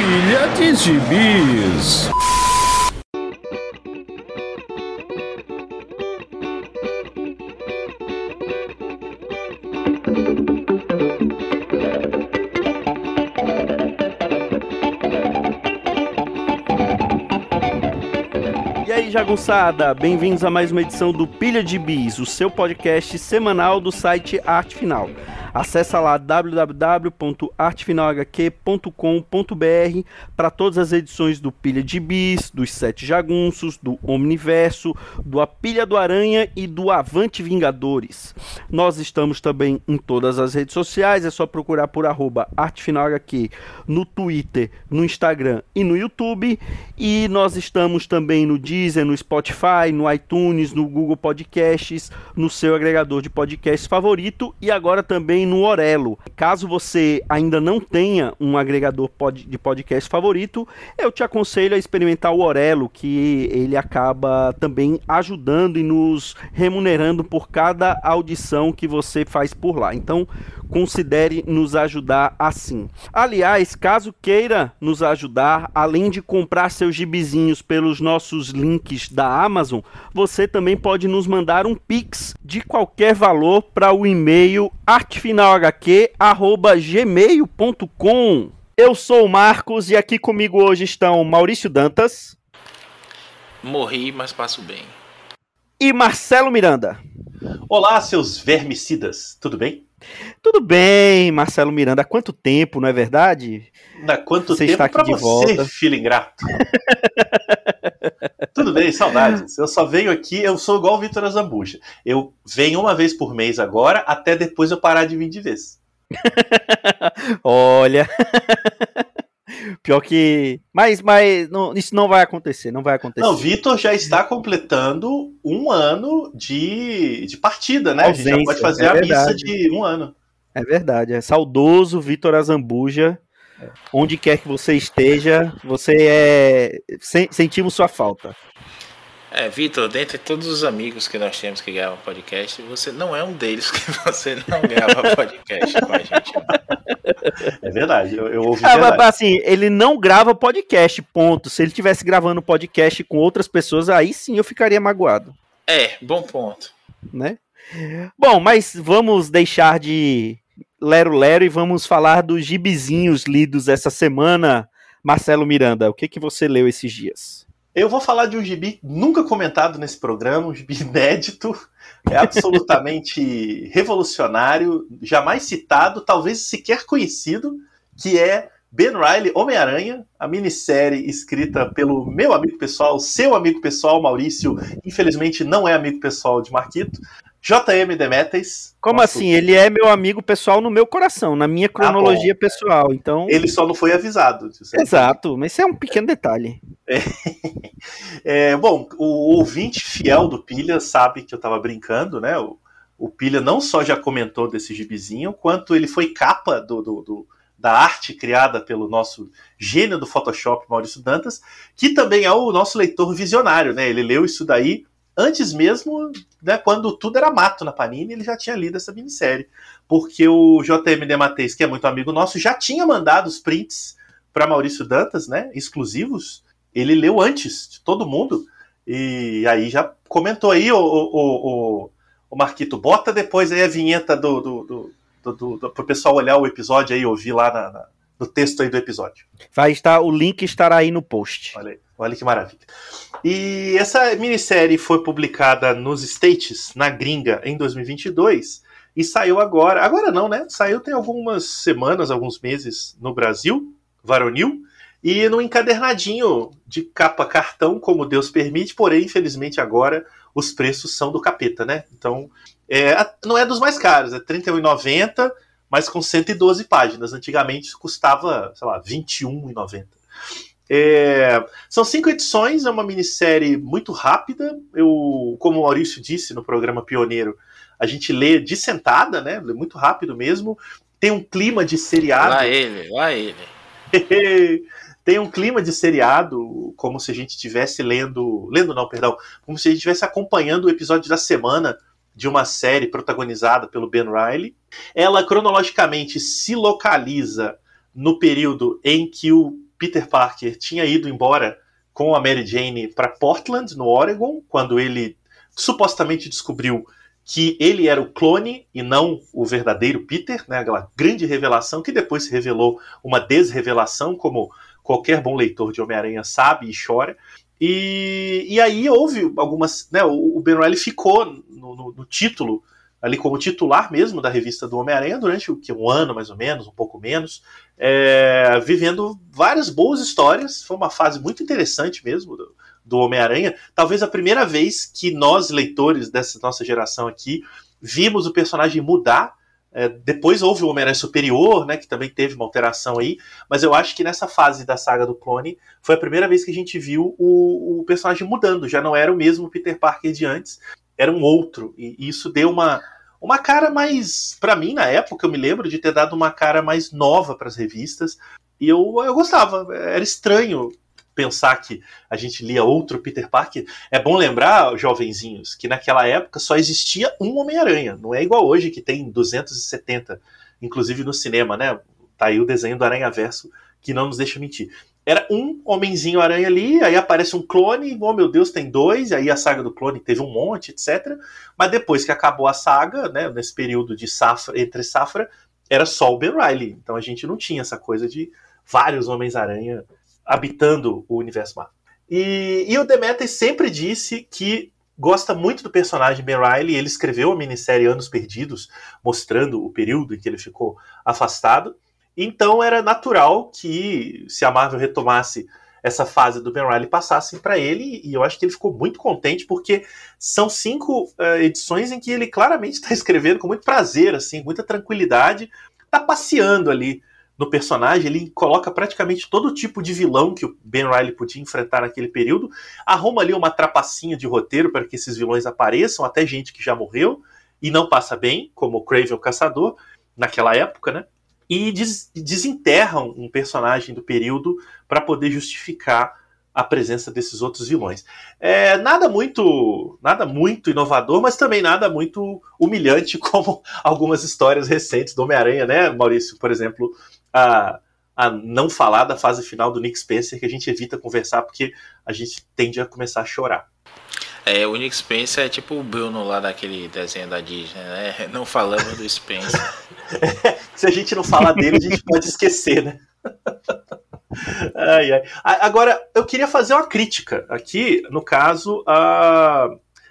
Pilha de Gibis. E aí, jagunçada, bem-vindos a mais uma edição do Pilha de Bis, o seu podcast semanal do site Arte Final. Acesse lá www.artefinalhq.com.br para todas as edições do Pilha de Bis, dos Sete Jagunços, do Omniverso, do A Pilha do Aranha e do Avante Vingadores. Nós estamos também em todas as redes sociais, é só procurar por @artefinalhq no Twitter, no Instagram e no YouTube. E nós estamos também no Deezer, no Spotify, no iTunes, no Google Podcasts, no seu agregador de podcasts favorito e agora também no Orelo. Caso você ainda não tenha um agregador de podcast favorito, eu te aconselho a experimentar o Orelo, que ele acaba também ajudando e nos remunerando por cada audição que você faz por lá. Então, considere nos ajudar assim. Aliás, caso queira nos ajudar, além de comprar seus gibizinhos pelos nossos links da Amazon, você também pode nos mandar um Pix de qualquer valor para o e-mail artefinalhq@gmail.com. Eu sou o Marcos e aqui comigo hoje estão Maurício Dantas. Morri, mas passo bem. E Marcelo Miranda. Olá, seus vermicidas, tudo bem? Tudo bem, Marcelo Miranda. Há quanto tempo, não é verdade? Há quanto você tempo está aqui pra de você, volta. filho ingrato? Tudo bem, saudades. Eu só venho aqui, eu sou igual o Vitor Azambuja. Eu venho uma vez por mês agora, até depois eu parar de vir de vez. Olha... Pior que... Mas não, isso não vai acontecer, não vai acontecer. Não, o Vitor já está completando um ano de partida, né? Ausência, a gente já pode fazer a missa de um ano. É verdade, é saudoso Vitor Azambuja. Onde quer que você esteja, sentimos sua falta. Vitor, dentre todos os amigos que nós temos que gravam podcast, você não é um deles que você não grava podcast com a gente. É verdade, eu ouvi verdade. Assim, ele não grava podcast, ponto. Se ele estivesse gravando podcast com outras pessoas, aí sim eu ficaria magoado. Bom ponto. Né? Bom, mas vamos deixar de lero-lero e vamos falar dos gibizinhos lidos essa semana. Marcelo Miranda, o que você leu esses dias? Eu vou falar de um gibi nunca comentado nesse programa, um gibi inédito, absolutamente revolucionário, jamais citado, talvez sequer conhecido, que é Ben Reilly, Homem-Aranha, a minissérie escrita pelo meu amigo pessoal, seu amigo pessoal, Maurício, infelizmente não é amigo pessoal de Marquito, J.M. Demetres. Como assim? Ele é meu amigo pessoal no meu coração, na minha cronologia pessoal, então... Ele só não foi avisado. Exato, mas isso é um pequeno detalhe. Bom, o ouvinte fiel do Pilha sabe que eu tava brincando, né? O Pilha não só já comentou desse gibizinho, quanto ele foi capa da arte criada pelo nosso gênio do Photoshop, Maurício Dantas, que também é o nosso leitor visionário, né? Ele leu isso daí antes mesmo, né, quando tudo era mato na Panini, ele já tinha lido essa minissérie. Porque o J.M. Demetres, que é muito amigo nosso, já tinha mandado os prints para Maurício Dantas, né, exclusivos. Ele leu antes de todo mundo. E aí já comentou aí, o Marquito, bota depois aí a vinheta pro pessoal olhar o episódio aí, ouvir lá no texto aí do episódio. O link estará aí no post. Olha que maravilha. E essa minissérie foi publicada nos States, na gringa, em 2022, e saiu agora. Agora não, né? Saiu tem algumas semanas, alguns meses no Brasil, varonil, e no encadernadinho de capa cartão, como Deus permite, porém, infelizmente, agora os preços são do capeta, né? Então, não é dos mais caros, é R$ 31,90, mas com 112 páginas. Antigamente custava, sei lá, R$ 21,90. São 5 edições, é uma minissérie muito rápida. Como o Maurício disse no programa Pioneiro, a gente lê de sentada, né? Lê muito rápido mesmo. Tem um clima de seriado. Lá ele. Tem um clima de seriado, como se a gente estivesse como se a gente estivesse acompanhando o episódio da semana de uma série protagonizada pelo Ben Reilly. Ela cronologicamente se localiza no período em que o Peter Parker tinha ido embora com a Mary Jane para Portland, no Oregon, quando ele supostamente descobriu que ele era o clone e não o verdadeiro Peter, né? Aquela grande revelação que depois se revelou uma desrevelação, como qualquer bom leitor de Homem-Aranha sabe e chora. E aí houve algumas... Né, o Ben Reilly ficou no título, ali como titular mesmo da revista do Homem-Aranha durante um ano, mais ou menos, um pouco menos, vivendo várias boas histórias. Foi uma fase muito interessante mesmo do Homem-Aranha. Talvez a primeira vez que nós, leitores dessa nossa geração aqui, vimos o personagem mudar. Depois houve o Homem-Aranha Superior, né, que também teve uma alteração aí, mas eu acho que nessa fase da saga do clone foi a primeira vez que a gente viu o personagem mudando. Já não era o mesmo Peter Parker de antes, era um outro, e isso deu uma cara mais, pra mim na época, eu me lembro de ter dado uma cara mais nova para as revistas, e eu gostava. Era estranho pensar que a gente lia outro Peter Parker. É bom lembrar, jovenzinhos, que naquela época só existia um Homem-Aranha. Não é igual hoje, que tem 270, inclusive no cinema, né? Tá aí o desenho do Aranhaverso, que não nos deixa mentir. Era um homenzinho aranha ali, aí aparece um clone, oh meu Deus, tem dois, aí a saga do clone teve um monte, etc. Mas depois que acabou a saga, né, nesse período de safra, entre safra, era só o Ben Reilly. Então a gente não tinha essa coisa de vários Homens-Aranha habitando o universo Marvel. E o Demetrius sempre disse que gosta muito do personagem Ben Reilly. Ele escreveu a minissérie Anos Perdidos, mostrando o período em que ele ficou afastado. Então era natural que, se a Marvel retomasse essa fase do Ben Reilly, passassem para ele, e eu acho que ele ficou muito contente, porque são 5 edições em que ele claramente está escrevendo com muito prazer, assim, muita tranquilidade, está passeando ali no personagem. Ele coloca praticamente todo tipo de vilão que o Ben Reilly podia enfrentar naquele período, arruma ali uma trapacinha de roteiro para que esses vilões apareçam, até gente que já morreu e não passa bem, como o Kraven o Caçador, naquela época, né? E desenterram um personagem do período para poder justificar a presença desses outros vilões. Nada muito inovador, mas também nada muito humilhante, como algumas histórias recentes do Homem-Aranha, né, Maurício? Por exemplo, a não falar da fase final do Nick Spencer, que a gente evita conversar porque a gente tende a começar a chorar. O Nick Spencer é tipo o Bruno lá daquele desenho da Disney, né? Não falamos do Spencer. Se a gente não falar dele, a gente pode esquecer, né? Ai. Agora, eu queria fazer uma crítica aqui, no caso,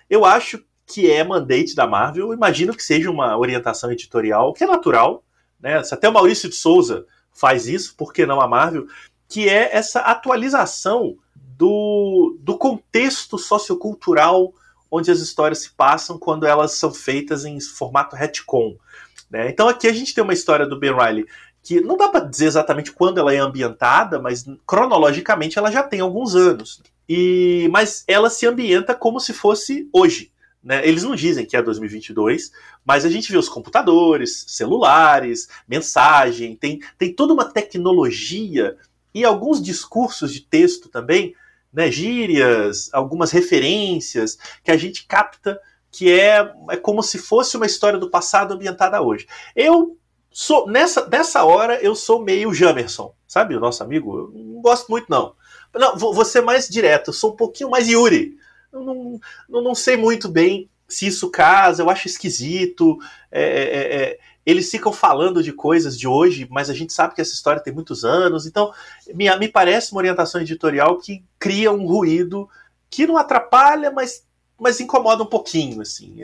eu acho que é mandate da Marvel. Eu imagino que seja uma orientação editorial, que é natural, né? Se até o Maurício de Souza faz isso, por que não a Marvel? Que é essa atualização do contexto sociocultural onde as histórias se passam quando elas são feitas em formato retcon, né? Então aqui a gente tem uma história do Ben Reilly que não dá para dizer exatamente quando ela é ambientada, mas cronologicamente ela já tem alguns anos. Mas ela se ambienta como se fosse hoje, né? Eles não dizem que é 2022, mas a gente vê os computadores, celulares, mensagem, tem toda uma tecnologia e alguns discursos de texto também, né, gírias, algumas referências que a gente capta que é como se fosse uma história do passado ambientada hoje. Eu sou, nessa hora, eu sou meio Jamerson, sabe, o nosso amigo? Eu não gosto muito, não. Não, vou ser mais direto, eu sou um pouquinho mais Yuri. Eu não sei muito bem se isso casa, eu acho esquisito. Eles ficam falando de coisas de hoje, mas a gente sabe que essa história tem muitos anos, então me parece uma orientação editorial que cria um ruído que não atrapalha, mas incomoda um pouquinho, assim.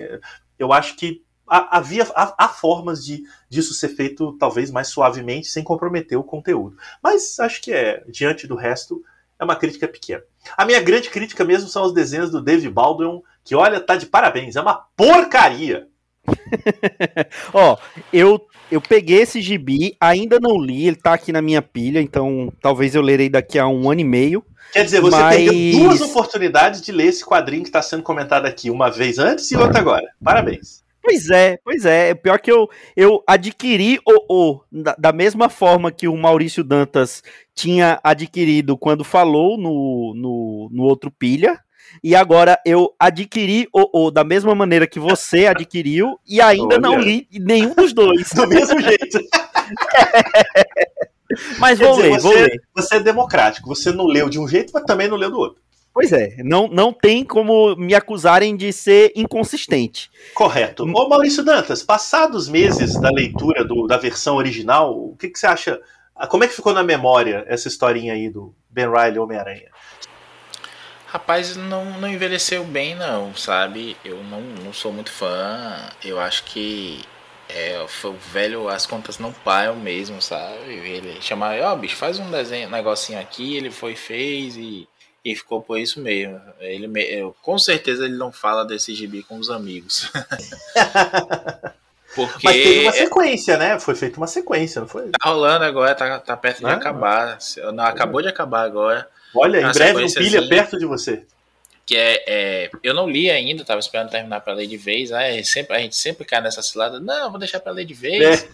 Eu acho que há formas disso ser feito talvez mais suavemente, sem comprometer o conteúdo. Mas acho que diante do resto, é uma crítica pequena. A minha grande crítica mesmo são os desenhos do Dave Baldwin, que, olha, tá de parabéns, é uma porcaria. Eu peguei esse gibi, ainda não li, ele tá aqui na minha pilha, então talvez eu lerei daqui a 1 ano e meio. Quer dizer, você perdeu 2 oportunidades de ler esse quadrinho que está sendo comentado aqui, uma vez antes e outra agora. Parabéns. Pois é. Pior que eu adquiri da mesma forma que o Maurício Dantas tinha adquirido quando falou no outro pilha. E agora eu adquiri da mesma maneira que você adquiriu e ainda não li nenhum dos dois. Do mesmo jeito. Mas Quer vou dizer, ler, vou ler. Você é democrático, você não leu de um jeito, mas também não leu do outro. Pois é, não tem como me acusarem de ser inconsistente. Correto. Ô Maurício Dantas, passados meses da leitura da versão original, o que você acha? Como é que ficou na memória essa historinha aí do Ben Reilly Homem-Aranha? Rapaz, não envelheceu bem não, sabe? Eu não sou muito fã. Eu acho que foi o velho, as contas não param mesmo, sabe? Ele chamava, bicho, faz um desenho, um negocinho aqui, ele fez e ficou por isso mesmo. Com certeza ele não fala desse gibi com os amigos. Porque mas teve uma sequência, né? Foi feita uma sequência, não foi? Tá rolando agora, tá perto de acabar. Não, acabou de acabar agora. Olha, em breve no Pilha, perto de você. Que eu não li ainda, tava esperando terminar pra ler de vez. A gente sempre cai nessa cilada. Não, vou deixar pra ler de vez.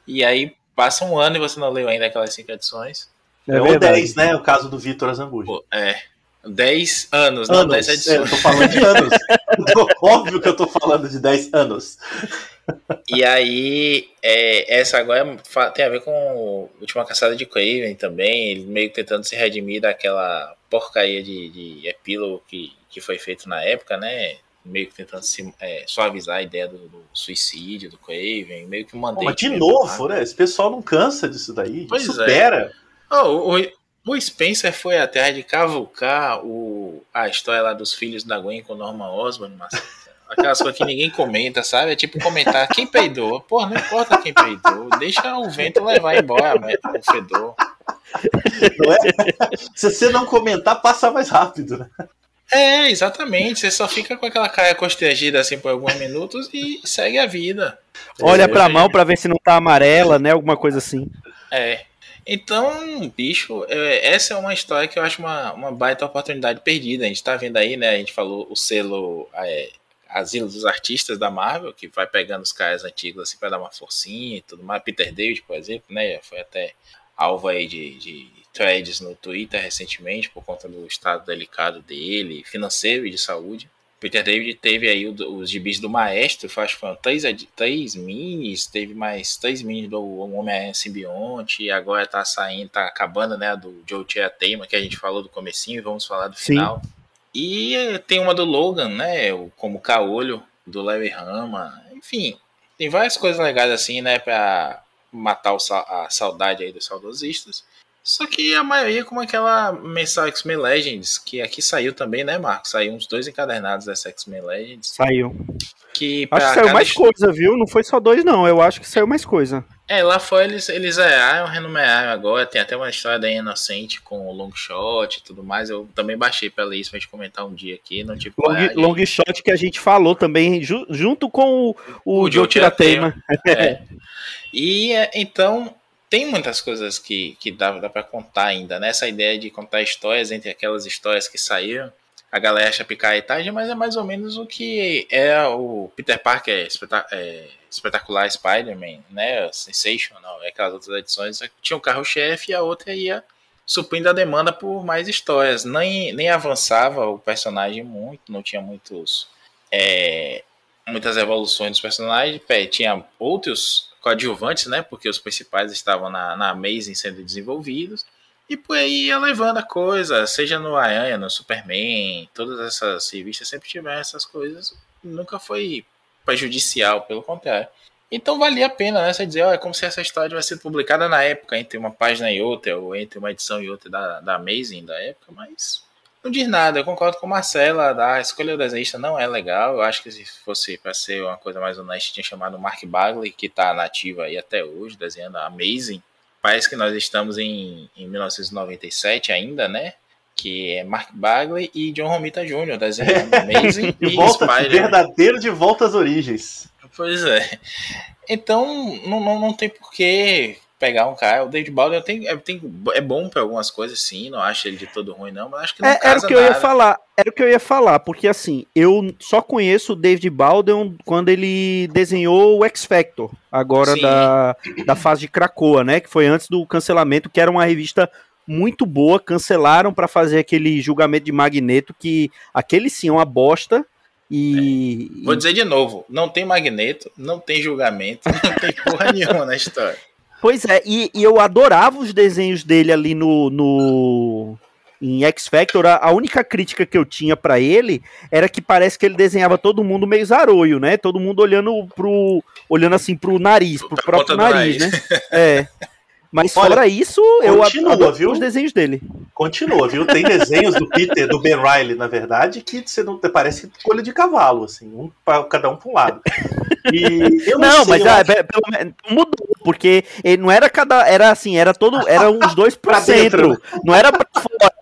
E aí passa um ano e você não leu ainda aquelas 5 edições. Ou 10, né? O caso do Vitor Azambuja. 10 anos, não 10 edições. Eu tô falando de anos. Óbvio que eu tô falando de 10 anos. E aí, essa agora tem a ver com a Última Caçada de Kraven também, ele meio que tentando se redimir daquela porcaria de epílogo que foi feito na época, né? Meio que tentando suavizar a ideia do suicídio do Kraven, meio que mantém. Mas de novo, né? Esse pessoal não cansa disso daí, pois supera. O Spencer foi até de cavucar a história lá dos filhos da Gwen com o Norman Osborn, mas aquelas coisas que ninguém comenta, sabe? É tipo comentar quem peidou. Porra, não importa quem peidou. Deixa o vento levar embora o fedor. Não é? Se você não comentar, passa mais rápido, né? Exatamente. Você só fica com aquela cara constrangida assim por alguns minutos e segue a vida. Olha pra mão pra ver se não tá amarela, né? Alguma coisa assim. Então, bicho, essa é uma história que eu acho uma baita oportunidade perdida. A gente tá vendo aí, né? A gente falou o selo Asilo dos Artistas da Marvel, que vai pegando os caras antigos assim pra dar uma forcinha e tudo mais. Peter David, por exemplo, né? Foi até alvo aí de threads no Twitter recentemente por conta do estado delicado dele, financeiro e de saúde. Peter David teve aí os gibis do Maestro, acho que foram 3 minis, teve mais 3 minis do Homem-Aranha Simbionte, e agora tá acabando, né, do Joe Teima, que a gente falou do comecinho, e vamos falar do final. E tem uma do Logan, né, como Caolho, do Larry Hama, enfim, tem várias coisas legais assim, né, pra matar a saudade aí dos saudosistas. Só que a maioria como aquela mensal X-Men Legends, que aqui saiu também, né, Marcos? Saiu uns 2 encadernados dessa X-Men Legends. Saiu. Que acho que saiu mais coisa, viu? Não foi só 2, não. Eu acho que saiu mais coisa. Lá fora eles zeraram, renumeraram agora. Tem até uma história da Inocente com o Longshot e tudo mais. Eu também baixei pra ler isso pra gente comentar um dia aqui. Não tive Longshot que a gente falou também, junto com o Joe Teima. E então... Tem muitas coisas que dá pra contar ainda, né? Essa ideia de contar histórias entre aquelas histórias que saíram. A galera acha picaretagem, mas é mais ou menos o que é o Peter Parker Espetacular Spider-Man, né? Sensational, aquelas outras edições. Tinha um carro-chefe e a outra ia suprindo a demanda por mais histórias. Nem avançava o personagem muito, não tinha muitas evoluções dos personagens. Tinha outros coadjuvantes, né? Porque os principais estavam na Amazing sendo desenvolvidos. E por aí ia levando a coisa, seja no Aranha, no Superman, todas essas revistas sempre tiveram essas coisas. Nunca foi prejudicial, pelo contrário. Então valia a pena, né? Você dizer, é como se essa história tivesse sido publicada na época, entre uma página e outra, ou entre uma edição e outra da Amazing da época, mas não diz nada. Eu concordo com a Marcela, a escolha do desenhista não é legal. Eu acho que se fosse para ser uma coisa mais honesta, tinha chamado o Mark Bagley, que está nativo aí até hoje, desenhando a Amazing. Parece que nós estamos em 1997 ainda, né? Que é Mark Bagley e John Romita Jr. desenhando Amazing e Spider-Man. Verdadeiro de volta às origens. Pois é. Então, não tem porquê pegar um cara. O David Baldwin é bom para algumas coisas, sim. Não acho ele de todo ruim, não. Mas acho que não casa era o que eu ia falar. Porque, assim, eu só conheço o David Baldwin quando ele desenhou o X Factor. Agora da fase de Krakoa, né? Que foi antes do cancelamento, que era uma revista muito boa. Cancelaram para fazer aquele julgamento de Magneto, que aquele sim é uma bosta. Vou dizer de novo, não tem Magneto, não tem julgamento, não tem porra nenhuma na história. Pois é, e eu adorava os desenhos dele ali em X Factor. A única crítica que eu tinha pra ele era que parece que ele desenhava todo mundo meio zaroio, né? Todo mundo olhando assim pro nariz, pro próprio nariz, né? É. Mas fora isso, eu adoro os desenhos dele. Continua, viu? Tem desenhos do Peter, do Ben Reilly, na verdade, que você não parece colha de cavalo, assim, cada um para um lado. E eu não sei, mas pelo menos mudou, porque ele não era era assim, era uns 2%, não era pra fora.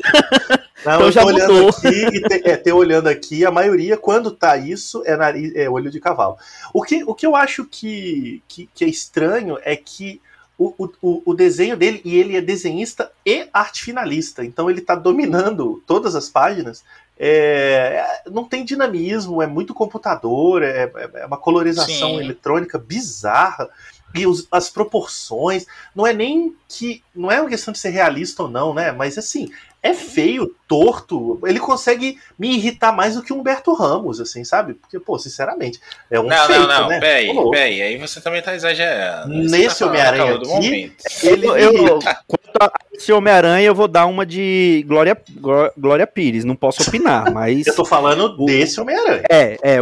Não, então já olhando aqui, olhando aqui, a maioria, quando tá isso, é olho de cavalo. O que eu acho que é estranho é que o desenho dele, e ele é desenhista e arte finalista, então ele tá dominando todas as páginas, não tem dinamismo, é muito computador, é uma colorização eletrônica bizarra, e as proporções, não é uma questão de ser realista ou não, né, mas assim, é feio, torto, ele consegue me irritar mais do que o Humberto Ramos, assim, sabe? Porque, pô, sinceramente, é um feito, né? Peraí, aí você também tá exagerando. Nesse Homem-Aranha aqui, quanto a esse Homem-Aranha, eu vou dar uma de Glória Pires, não posso opinar, mas... Eu tô falando desse Homem-Aranha.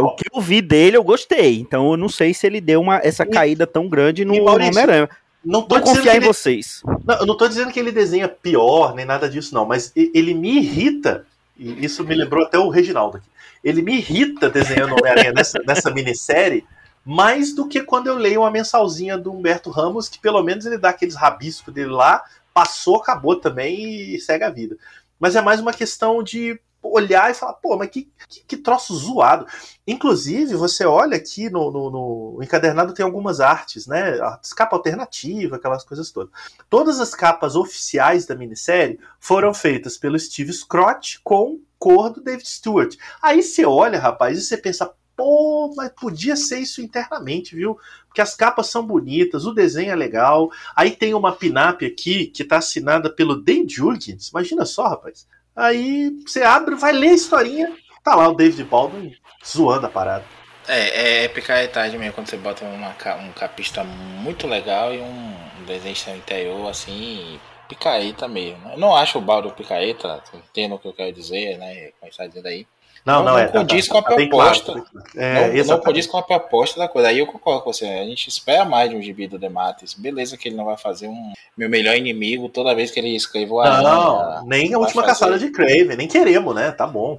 O que eu vi dele, eu gostei, então eu não sei se ele deu essa caída tão grande no Homem-Aranha. Não tô confiar em vocês. Eu não tô dizendo que ele desenha pior, nem nada disso, não. Mas ele me irrita, e isso me lembrou até o Reginaldo aqui. Ele me irrita desenhando Homem-Aranha nessa minissérie, mais do que quando eu leio uma mensalzinha do Humberto Ramos, que pelo menos ele dá aqueles rabiscos dele lá, passou, acabou também e segue a vida. Mas é mais uma questão de olhar e falar, pô, mas que troço zoado. Inclusive, você olha aqui no encadernado, tem algumas artes, né? Capa alternativa, aquelas coisas todas. Todas as capas oficiais da minissérie foram feitas pelo Steve Scott com cor do David Stewart. Aí você olha, rapaz, e você pensa, pô, mas podia ser isso internamente, viu? Porque as capas são bonitas, o desenho é legal. Aí tem uma pin-up aqui que tá assinada pelo Dave Jurgens. Imagina só, rapaz. Aí você abre, vai ler a historinha, tá lá o David Baldwin zoando a parada. É picaretagem mesmo quando você bota um capista muito legal e um desenho interior assim, picareta mesmo. Eu não acho o Baldwin picareta, entendo o que eu quero dizer, né? Como está dizendo aí. Não condiz com a proposta. Não condiz com a proposta da coisa. Aí eu concordo com você. A gente espera mais de um gibi do DeMatteis. Beleza que ele não vai fazer um meu melhor inimigo toda vez que ele escreve o Aranha. Não, nem a última caçada de Kraven. Nem queremos, né? Tá bom.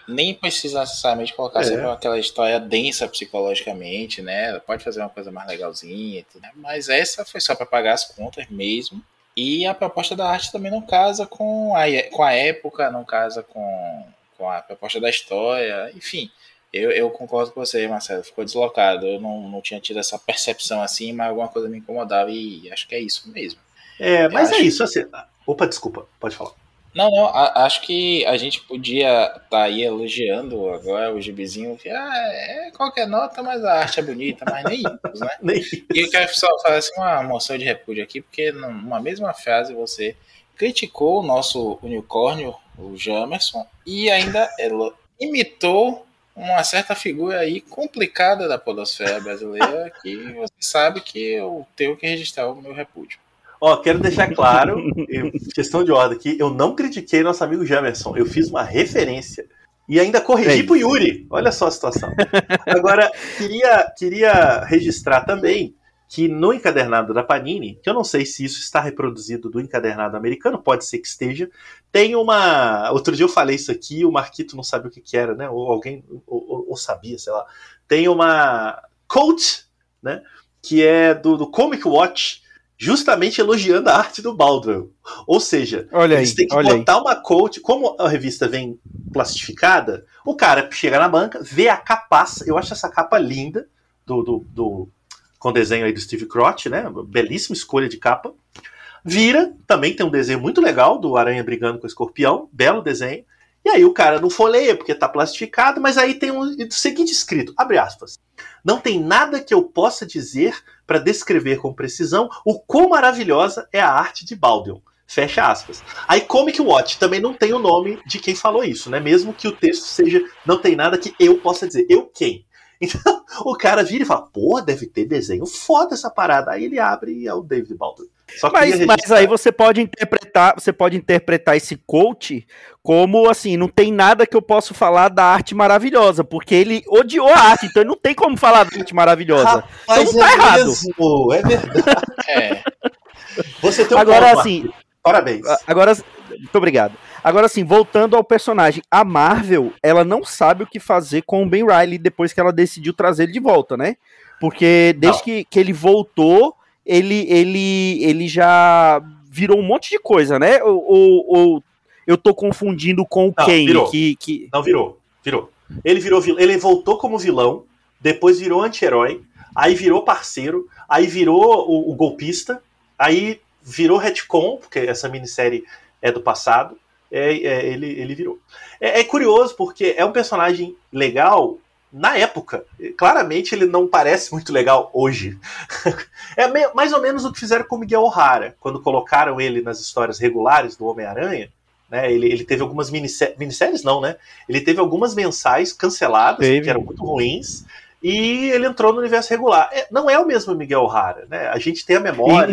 Nem precisa necessariamente colocar sempre aquela história densa psicologicamente, né? Pode fazer uma coisa mais legalzinha. Tudo, mas essa foi só para pagar as contas mesmo. E a proposta da arte também não casa com a época, não casa com a proposta da história, enfim, eu concordo com você, Marcelo, ficou deslocado, eu não tinha tido essa percepção assim, mas alguma coisa me incomodava e acho que é isso mesmo. Mas é isso, assim, opa, desculpa, pode falar. Não, acho que a gente podia estar aí elogiando agora o gibizinho, que qualquer nota, mas a arte é bonita, mas nem isso, né? E eu quero só fazer assim, uma moção de repúdio aqui, porque numa mesma frase você criticou o nosso unicórnio, o Jamerson, e ainda ela imitou uma certa figura aí complicada da podosfera brasileira, que você sabe que eu tenho que registrar o meu repúdio. Quero deixar claro, questão de ordem aqui, eu não critiquei nosso amigo Jamerson, eu fiz uma referência e ainda corrigi pro Yuri. Olha só a situação. Agora, queria registrar também que no encadernado da Panini, que eu não sei se isso está reproduzido do encadernado americano, pode ser que esteja, tem uma... Outro dia eu falei isso aqui, o Marquito não sabia o que era, né? Ou alguém, ou sabia, sei lá. Tem uma quote, né? Que é do Comic Watch, justamente elogiando a arte do Baldwin. Ou seja, eles têm que botar uma quote, como a revista vem plastificada, o cara chega na banca, vê a capaça, eu acho essa capa linda, com desenho aí do Steve Crotch, né? Belíssima escolha de capa. Vira, também tem um desenho muito legal do Aranha brigando com o Escorpião, belo desenho. E aí o cara não folheia porque tá plastificado, mas aí tem o seguinte escrito, abre aspas. Não tem nada que eu possa dizer para descrever com precisão o quão maravilhosa é a arte de Baldwin. Fecha aspas. Aí Comic Watch também não tem o nome de quem falou isso, né? Mesmo que o texto seja, não tem nada que eu possa dizer. Eu quem? Então, o cara vira e fala, pô, deve ter desenho foda essa parada. Aí ele abre e é o David Baldwin. Só mas aí você pode interpretar esse coach como assim, não tem nada que eu possa falar da arte maravilhosa, porque ele odiou a arte, então não tem como falar da arte maravilhosa. Rapaz, então não tá errado. Mesmo, é verdade. Você tem um agora ponto, assim, parabéns. Agora, muito obrigado. Agora assim, voltando ao personagem, a Marvel, ela não sabe o que fazer com o Ben Reilly depois que ela decidiu trazer ele de volta, né? Porque desde que ele voltou, ele já virou um monte de coisa, né? Ou eu tô confundindo com o Kane? Não, virou. Ele voltou como vilão, depois virou anti-herói, aí virou parceiro, aí virou o golpista, aí virou retcon, porque essa minissérie é do passado, ele virou. É curioso, porque é um personagem legal na época. Claramente ele não parece muito legal hoje. É mais ou menos o que fizeram com o Miguel O'Hara, quando colocaram ele nas histórias regulares do Homem-Aranha. Né, ele teve algumas minisséries, não, né? Ele teve algumas mensais canceladas, que eram muito ruins, e ele entrou no universo regular. Não é o mesmo Miguel O'Hara, né? A gente tem a memória.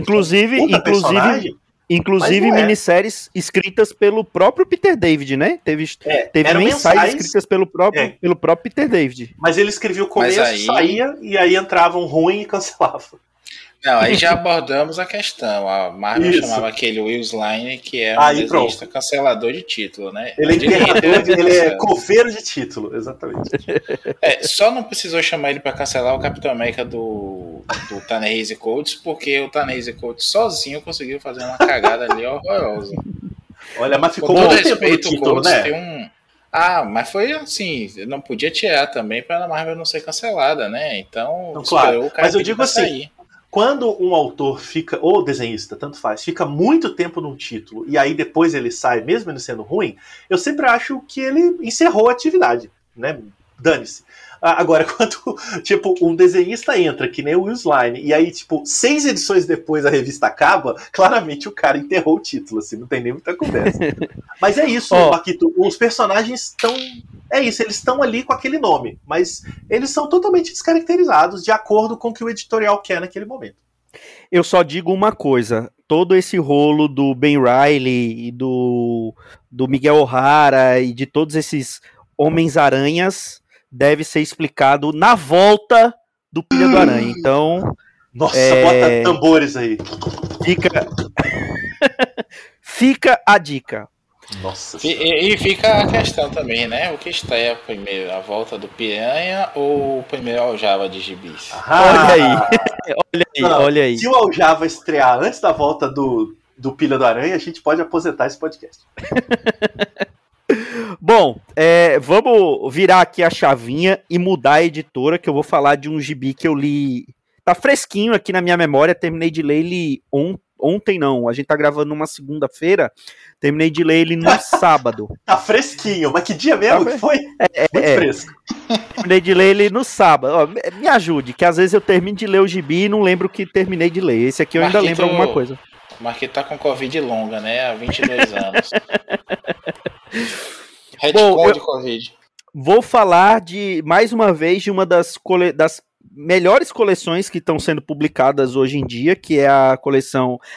Inclusive minisséries escritas pelo próprio Peter David, né? Teve mensais escritas pelo próprio Peter David. Mas ele escrevia o começo, saía, e aí entrava um ruim e cancelava. Não, aí já abordamos a questão. A Marvel chamava aquele Will Slane, que é um desenhista cancelador de título, né? Ele é cofeiro de título, exatamente. Só não precisou chamar ele para cancelar o Capitão América do Ta-Nehisi Coates, porque o Ta-Nehisi Coates sozinho conseguiu fazer uma cagada ali horrorosa. Olha, mas ficou com muito todo tempo respeito, no título, né? Tem um... mas foi assim, não podia tirar também para a Marvel não ser cancelada, né? Então, não, claro. O cara. Mas eu digo assim, sair. Quando um autor fica, ou desenhista, tanto faz, fica muito tempo num título e aí depois ele sai, mesmo ele sendo ruim, eu sempre acho que ele encerrou a atividade, né? Dane-se. Agora, quando, tipo, um desenhista entra, que nem o Will Slane, e aí, tipo, 6 edições depois a revista acaba, claramente o cara enterrou o título, assim, não tem nem muita conversa. Mas é isso, Marquito, os personagens estão... É isso, eles estão ali com aquele nome, mas eles são totalmente descaracterizados de acordo com o que o editorial quer naquele momento. Eu só digo uma coisa, todo esse rolo do Ben Reilly e do Miguel O'Hara e de todos esses Homens-Aranhas deve ser explicado na volta do Pilha do Aranha. Então... Nossa, bota tambores aí. Fica a dica. Nossa. E fica a questão também, né? O que estreia primeiro, a volta do Piranha ou o primeiro Aljava de gibis? Olha aí. Se o Aljava estrear antes da volta do Pilha do Aranha, a gente pode aposentar esse podcast. Bom, vamos virar aqui a chavinha e mudar a editora, que eu vou falar de um gibi que eu li. Tá fresquinho aqui na minha memória, terminei de ler ele ontem não, a gente tá gravando numa segunda-feira, terminei de ler ele no sábado. Tá fresquinho, mas que dia mesmo que foi? Muito fresco. Terminei de ler ele no sábado. Me ajude, que às vezes eu termino de ler o gibi e não lembro que terminei de ler. Esse aqui eu ainda lembro alguma coisa. Marquito tá com Covid longa, né? Há 22 anos. Bom, de Covid. Vou falar mais uma vez de uma das melhores coleções que estão sendo publicadas hoje em dia, que é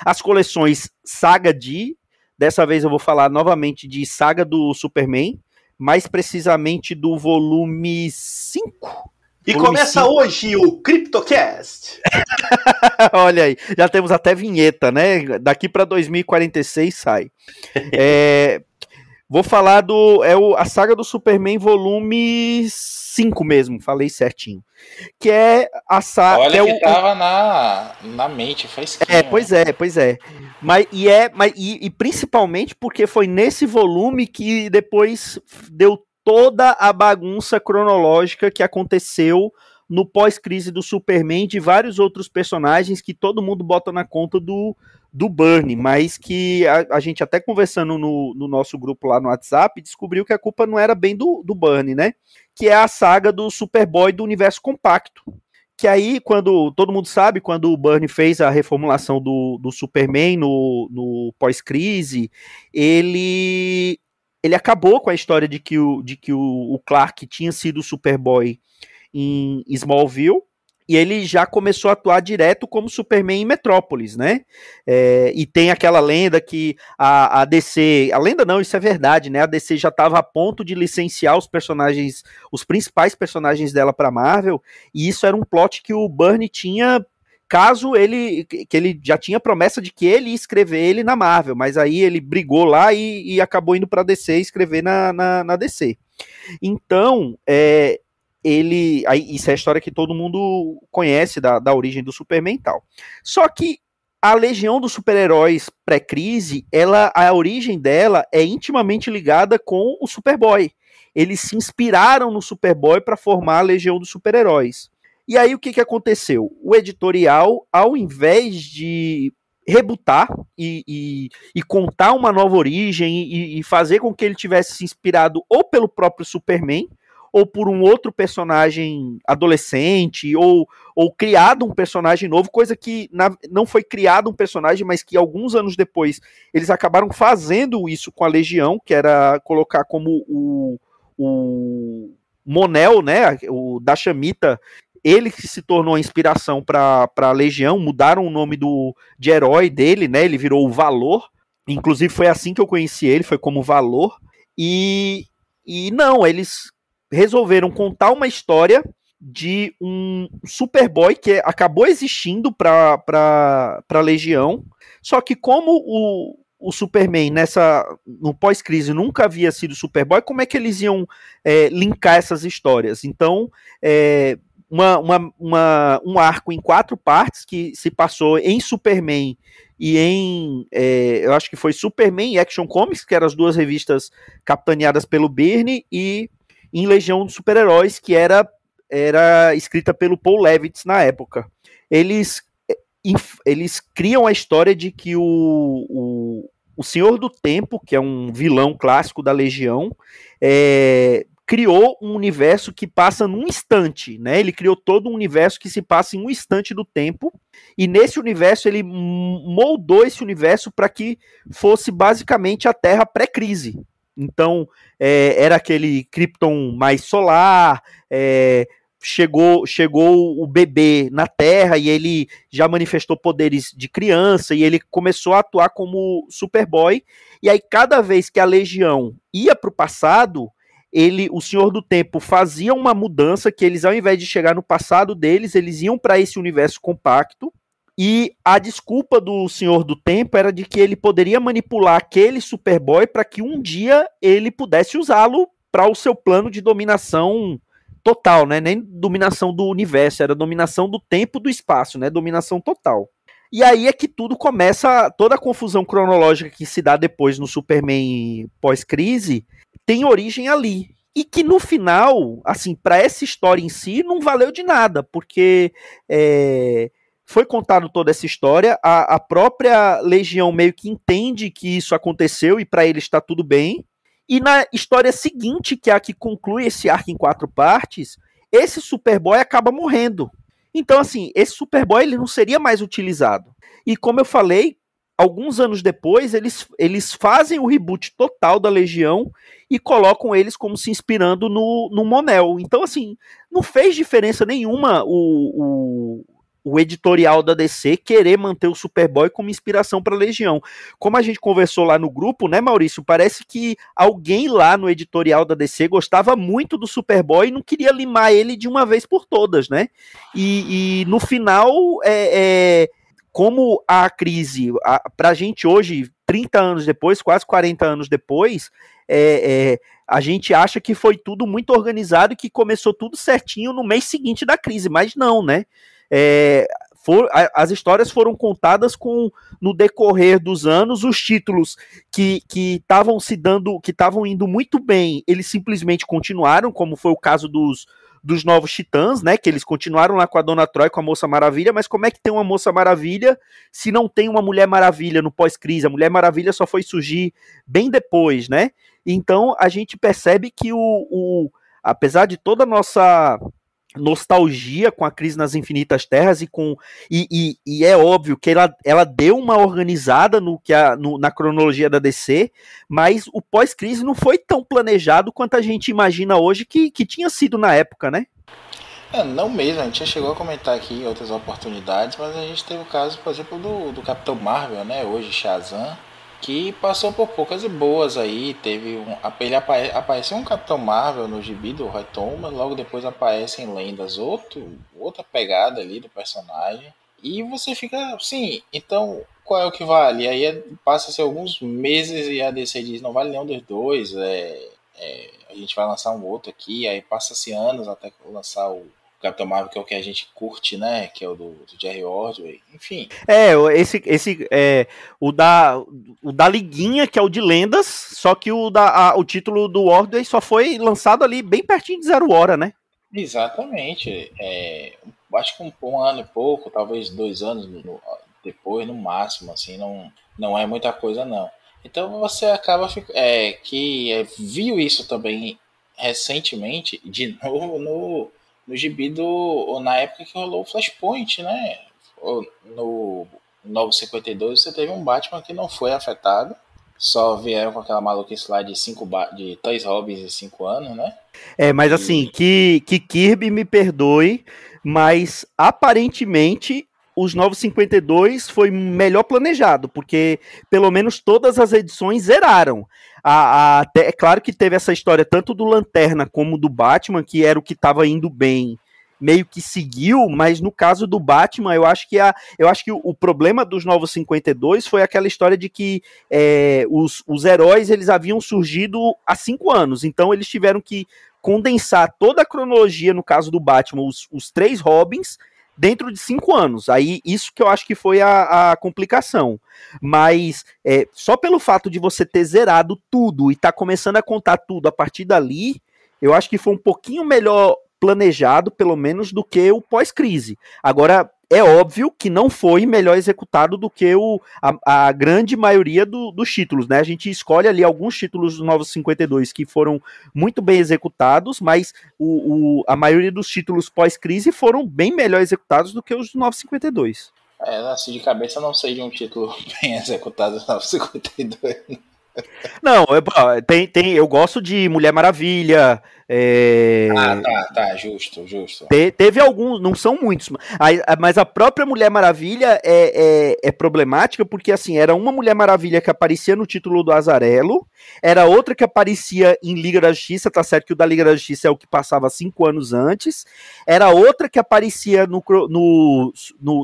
as coleções Saga de. Dessa vez eu vou falar novamente de Saga do Superman, mais precisamente do volume 5. E começa hoje o CryptoCast. Olha aí, já temos até vinheta, né? Daqui para 2046 sai. Vou falar a Saga do Superman volume 5 mesmo, falei certinho. Que é a saga... Olha que tava na mente, faz Pois é. E principalmente porque foi nesse volume que depois deu toda a bagunça cronológica que aconteceu no pós-crise do Superman, de vários outros personagens que todo mundo bota na conta do Byrne, mas que a gente até conversando no nosso grupo lá no WhatsApp, descobriu que a culpa não era bem do Byrne, né? Que é a saga do Superboy do Universo Compacto. Que aí, todo mundo sabe, quando o Byrne fez a reformulação do Superman no pós-crise, ele acabou com a história de que o Clark tinha sido o Superboy em Smallville, e ele já começou a atuar direto como Superman em Metrópolis, né? E tem aquela lenda que a DC... A lenda não, isso é verdade, né? A DC já estava a ponto de licenciar os personagens, os principais personagens dela para Marvel, e isso era um plot que o Byrne tinha, caso ele já tinha promessa de que ele ia escrever ele na Marvel, mas aí ele brigou lá e acabou indo para DC escrever na DC. Então, isso é a história que todo mundo conhece da origem do Superman e tal. Só que a Legião dos Super-Heróis pré-crise, a origem dela é intimamente ligada com o Superboy. Eles se inspiraram no Superboy para formar a Legião dos Super-Heróis. E aí o que aconteceu? O editorial, ao invés de rebutar e contar uma nova origem e fazer com que ele tivesse se inspirado ou pelo próprio Superman, ou por um outro personagem adolescente, ou criado um personagem novo, coisa que não foi criado um personagem, mas que alguns anos depois eles acabaram fazendo isso com a Legião, que era colocar como o Mon-El, né, o Dashamita, ele que se tornou a inspiração para a Legião, mudaram o nome de herói dele, né, ele virou o Valor, inclusive foi assim que eu conheci ele, foi como Valor, e não, eles resolveram contar uma história de um Superboy que acabou existindo para a Legião, só que como o Superman no pós-crise nunca havia sido Superboy, como é que eles iam linkar essas histórias? Então, um arco em 4 partes que se passou em Superman e eu acho que foi Superman e Action Comics, que eram as 2 revistas capitaneadas pelo Byrne, e em Legião dos Super-Heróis, que era escrita pelo Paul Levitz na época. Eles criam a história de que o Senhor do Tempo, que é um vilão clássico da Legião, criou um universo que passa num instante, né? Ele criou todo um universo que se passa em um instante do tempo, e nesse universo ele moldou esse universo para que fosse basicamente a Terra pré-crise. Então, era aquele Krypton mais solar, chegou o bebê na Terra e ele já manifestou poderes de criança e ele começou a atuar como Superboy, e aí cada vez que a Legião ia para o passado, o Senhor do Tempo fazia uma mudança que eles, ao invés de chegar no passado deles, eles iam para esse universo compacto, e a desculpa do Senhor do Tempo era de que ele poderia manipular aquele Superboy para que um dia ele pudesse usá-lo para o seu plano de dominação total, né? Nem dominação do universo, era dominação do tempo e do espaço, né? Dominação total. E aí é que tudo começa, toda a confusão cronológica que se dá depois no Superman pós-crise tem origem ali. E que no final, assim, para essa história em si, não valeu de nada, porque foi contado toda essa história, a própria Legião meio que entende que isso aconteceu e para ele está tudo bem, e na história seguinte, que é a que conclui esse arco em 4 partes, esse Superboy acaba morrendo. Então, assim, esse Superboy ele não seria mais utilizado. E como eu falei, alguns anos depois, eles fazem o reboot total da Legião e colocam eles como se inspirando no Mon-El. Então, assim, não fez diferença nenhuma o editorial da DC querer manter o Superboy como inspiração para a Legião. Como a gente conversou lá no grupo, né, Maurício? Parece que alguém lá no editorial da DC gostava muito do Superboy e não queria limar ele de uma vez por todas, né? E no final, como a crise, pra gente hoje, 30 anos depois, quase 40 anos depois, a gente acha que foi tudo muito organizado e que começou tudo certinho no mês seguinte da crise, mas não, né? As histórias foram contadas no decorrer dos anos, os títulos que estavam que estavam indo muito bem, eles simplesmente continuaram, como foi o caso dos Novos Titãs, né, que eles continuaram lá com a Dona Troy, com a Moça Maravilha, mas como é que tem uma Moça Maravilha se não tem uma Mulher Maravilha no pós-crise? A Mulher Maravilha só foi surgir bem depois, né? Então a gente percebe que apesar de toda a nossa nostalgia com a Crise nas Infinitas Terras e é óbvio que ela deu uma organizada na cronologia da DC, mas o pós-crise não foi tão planejado quanto a gente imagina hoje que tinha sido na época, né? Não mesmo, a gente já chegou a comentar aqui em outras oportunidades, mas a gente teve o caso, por exemplo, do Capitão Marvel, né? Hoje Shazam, que passou por poucas e boas aí. Teve apareceu um Capitão Marvel no gibi do Roy Thomas, logo depois aparece em Lendas outra pegada ali do personagem. E você fica assim, então qual é o que vale? Aí passa-se alguns meses e a DC diz, não vale nenhum dos dois, a gente vai lançar um outro aqui, aí passa-se anos até lançar o Capitão Marvel, que é o que a gente curte, né? Que é o do Jerry Ordway, enfim. O da Liguinha, que é o de lendas, só que o título do Ordway só foi lançado ali bem pertinho de 0 hora, né? Exatamente. Acho que um ano e pouco, talvez 2 anos depois, no máximo, assim, não é muita coisa não. Então você acaba viu isso também recentemente, de novo no gibi na época que rolou o Flashpoint, né? No Novo 52 você teve um Batman que não foi afetado, só vieram com aquela maluquice lá de 3 Robins em 5 anos, né? Mas assim, que Kirby me perdoe, mas aparentemente os Novos 52 foi melhor planejado, porque pelo menos todas as edições zeraram. É claro que teve essa história tanto do Lanterna como do Batman, que era o que estava indo bem, meio que seguiu, mas no caso do Batman, eu acho que o problema dos Novos 52 foi aquela história de que os heróis eles haviam surgido há 5 anos, então eles tiveram que condensar toda a cronologia, no caso do Batman, os 3 Robins, dentro de 5 anos. Aí, isso que eu acho que foi a complicação. Mas, só pelo fato de você ter zerado tudo e tá começando a contar tudo a partir dali, eu acho que foi um pouquinho melhor planejado, pelo menos, do que o pós-crise. Agora, é óbvio que não foi melhor executado do que a grande maioria dos títulos, né? A gente escolhe ali alguns títulos dos Novos 52 que foram muito bem executados, mas a maioria dos títulos pós-crise foram bem melhor executados do que os Novos 52. Assim, de cabeça não sei de um título bem executado dos Novos 52. Não, eu gosto de Mulher Maravilha. Tá, justo. Teve alguns, não são muitos, mas a própria Mulher Maravilha é problemática porque assim, era uma Mulher Maravilha que aparecia no título do Azzarello, era outra que aparecia em Liga da Justiça, tá certo que o da Liga da Justiça é o que passava 5 anos antes, era outra que aparecia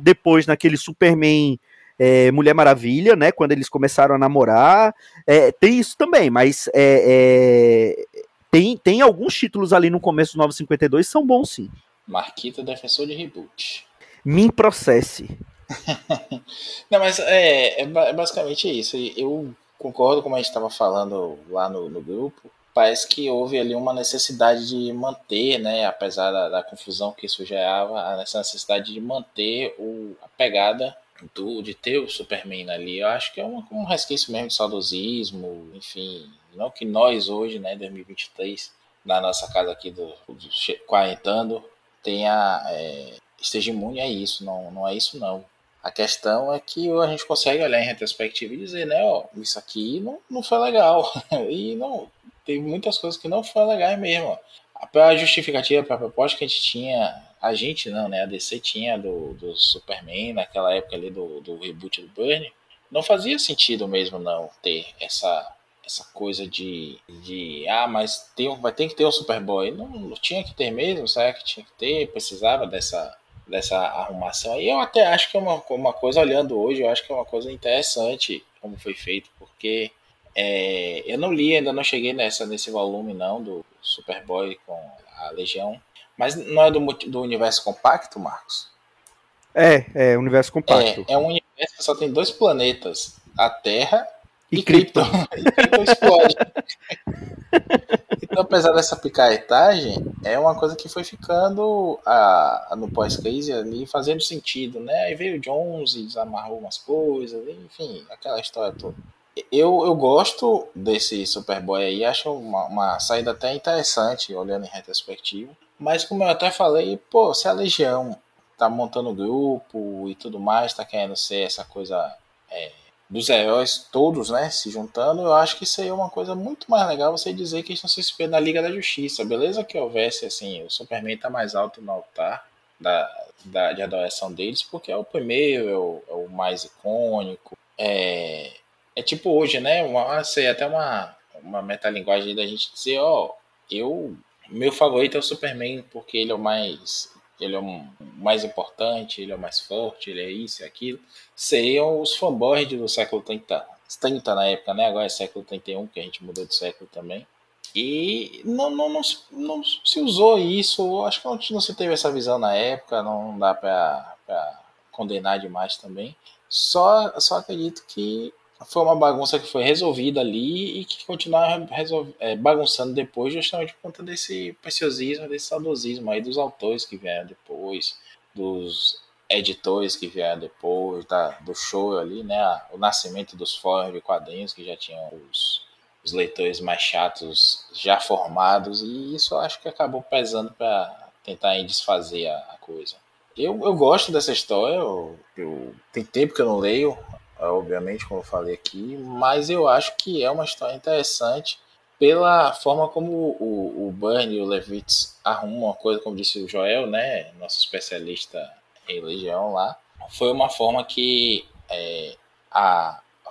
depois naquele Superman Mulher Maravilha, né? Quando eles começaram a namorar. Tem isso também, mas tem alguns títulos ali no começo do 952 que são bons, sim. Marquito, defensor de reboot. Me processe. Não, mas é basicamente isso. Eu concordo com a gente estava falando lá no grupo. Parece que houve ali uma necessidade de manter, né, apesar da confusão que isso gerava, essa necessidade de manter a pegada de ter o Superman ali. Eu acho que é um resquício mesmo de saudosismo, enfim, não que nós hoje, né, 2023, na nossa casa aqui do quarentando, esteja imune a isso, não é isso não. A questão é que a gente consegue olhar em retrospectiva e dizer, né, ó, isso aqui não foi legal, e não, teve muitas coisas que não foram legais mesmo. A justificativa para a proposta que a gente não, né, a DC tinha do Superman, naquela época ali do reboot do Burnie, não fazia sentido mesmo não ter essa coisa mas vai ter que ter um Superboy. Não tinha que ter mesmo, sabe que tinha que ter, precisava dessa arrumação. E eu até acho que é uma coisa, olhando hoje, eu acho que é uma coisa interessante como foi feito, porque eu não li, ainda não cheguei nesse volume não, do Superboy com a Legião, mas não é do universo compacto, Marcos? Universo compacto. É um universo que só tem 2 planetas, a Terra e Krypton. E Krypton explode. Então, apesar dessa picaretagem, é uma coisa que foi ficando no pós-crise ali fazendo sentido, né? Aí veio o Jones e desamarrou umas coisas, enfim, aquela história toda. Eu gosto desse Superboy aí, acho uma saída até interessante, olhando em retrospectiva. Mas como eu até falei, pô, se a Legião tá montando grupo e tudo mais, tá querendo ser essa coisa dos heróis todos, né, se juntando, eu acho que seria uma coisa muito mais legal você dizer que eles estão se inspirando na Liga da Justiça. Beleza que houvesse, assim, o Superman tá mais alto no altar de adoração deles, porque é o primeiro, é o mais icônico. É tipo hoje, né, seria até uma metalinguagem da gente dizer, meu favorito é o Superman porque ele é o mais importante, ele é o mais forte, ele é isso e aquilo. Seriam os fanboys do século 30 na época, né? Agora é século 31, que a gente mudou de século também. E não se usou isso, acho que não se teve essa visão na época, não dá pra condenar demais também. Só acredito que foi uma bagunça que foi resolvida ali e que continuava bagunçando depois, justamente por conta desse preciosismo, desse saudosismo aí dos autores que vieram depois, dos editores que vieram depois, do show ali, né? O nascimento dos fóruns de quadrinhos, que já tinham os leitores mais chatos já formados, e isso eu acho que acabou pesando para tentar desfazer a coisa. Eu gosto dessa história, tem tempo que eu não leio, obviamente, como eu falei aqui, mas eu acho que é uma história interessante pela forma como o Byrne e o Levitz arrumam uma coisa, como disse o Joel, né, nosso especialista em Legião lá. Foi uma forma que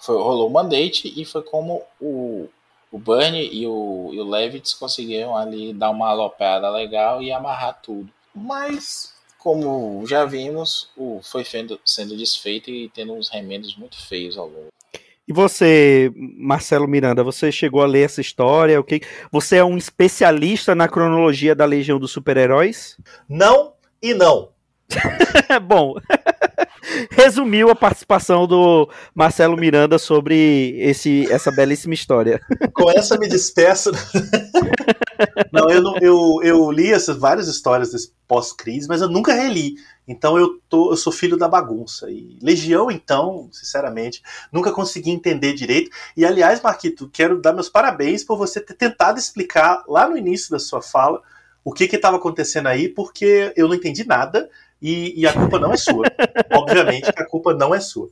rolou o mandate e foi como o Byrne e o Levitz conseguiram ali dar uma aloprada legal e amarrar tudo. Mas, como já vimos, foi sendo desfeito e tendo uns remendos muito feios ao longo. E você, Marcelo Miranda, você chegou a ler essa história? Você é um especialista na cronologia da Legião dos Super-Heróis? Não e não. Bom, resumiu a participação do Marcelo Miranda sobre essa belíssima história. Com essa me despeço. Não, eu li essas várias histórias desse pós-crise, mas eu nunca reli. Então eu sou filho da bagunça. E Legião, então, sinceramente, nunca consegui entender direito. E, aliás, Marquito, quero dar meus parabéns por você ter tentado explicar lá no início da sua fala o que estava acontecendo aí, porque eu não entendi nada e a culpa não é sua. Obviamente que a culpa não é sua.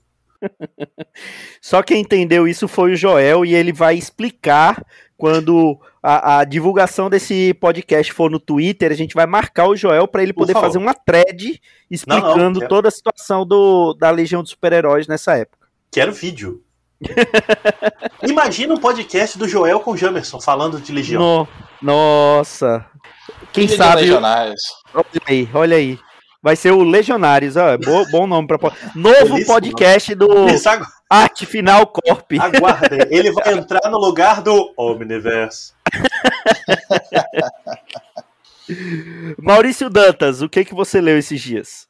Só quem entendeu isso foi o Joel, e ele vai explicar quando a divulgação desse podcast for no Twitter. A gente vai marcar o Joel para ele poder fazer uma thread explicando toda a situação da Legião dos Super-Heróis nessa época. Quero vídeo. Imagina um podcast do Joel com o Jamerson falando de Legião. Nossa. Quem Filho sabe... Legionários. Olha aí. Vai ser o Legionários, bom nome para novo belíssimo podcast do Arte Final Corp. Aguardem, ele vai entrar no lugar do Omniverse. Maurício Dantas, o que você leu esses dias?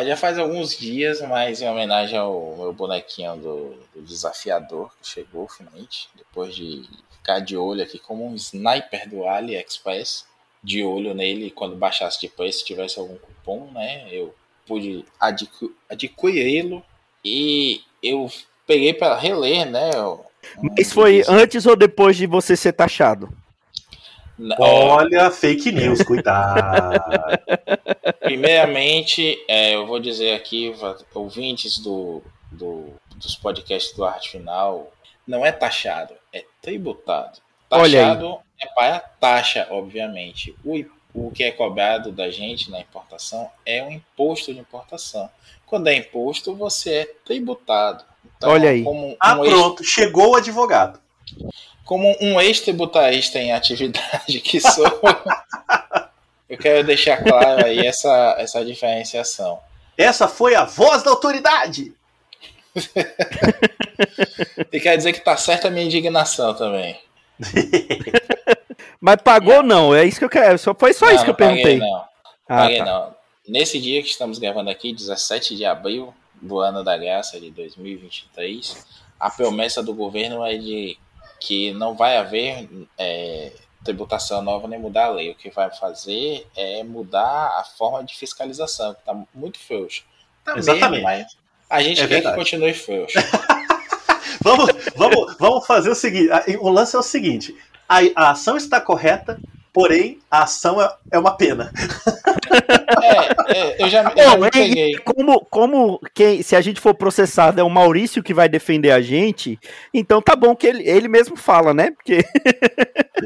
Já faz alguns dias, mas em homenagem ao meu bonequinho do Desafiador, que chegou finalmente, depois de ficar de olho aqui como um sniper do AliExpress, de olho nele, quando baixasse de preço, tivesse algum cupom, né, eu pude adquiri-lo, e eu peguei para reler, né. Mas foi antes ou depois de você ser taxado? Olha, fake news, cuidado. Primeiramente, eu vou dizer aqui, ouvintes dos podcasts do Arte Final, não é taxado, é tributado. Taxado é para taxa, obviamente. O que é cobrado da gente na importação é um imposto de importação. Quando é imposto, você é tributado. Então, olha aí. Pronto, chegou o advogado. Como um ex-tributarista em atividade que sou, eu quero deixar claro aí essa diferenciação. Essa foi a voz da autoridade! E quer dizer que tá certa a minha indignação também. Mas pagou não, é isso que eu quero. Foi só isso que eu perguntei. Paguei não. Nesse dia que estamos gravando aqui, 17 de abril do ano da graça de 2023, a promessa do governo é de que não vai haver tributação nova nem mudar a lei. O que vai fazer é mudar a forma de fiscalização, que está muito frouxo. Exatamente. Mas a gente quer que continue frouxo. Vamos fazer o seguinte. O lance é o seguinte: a ação está correta, porém a ação é uma pena. Eu já me peguei. Como se a gente for processado é o Maurício que vai defender a gente, então tá bom que ele mesmo fala, né? Porque...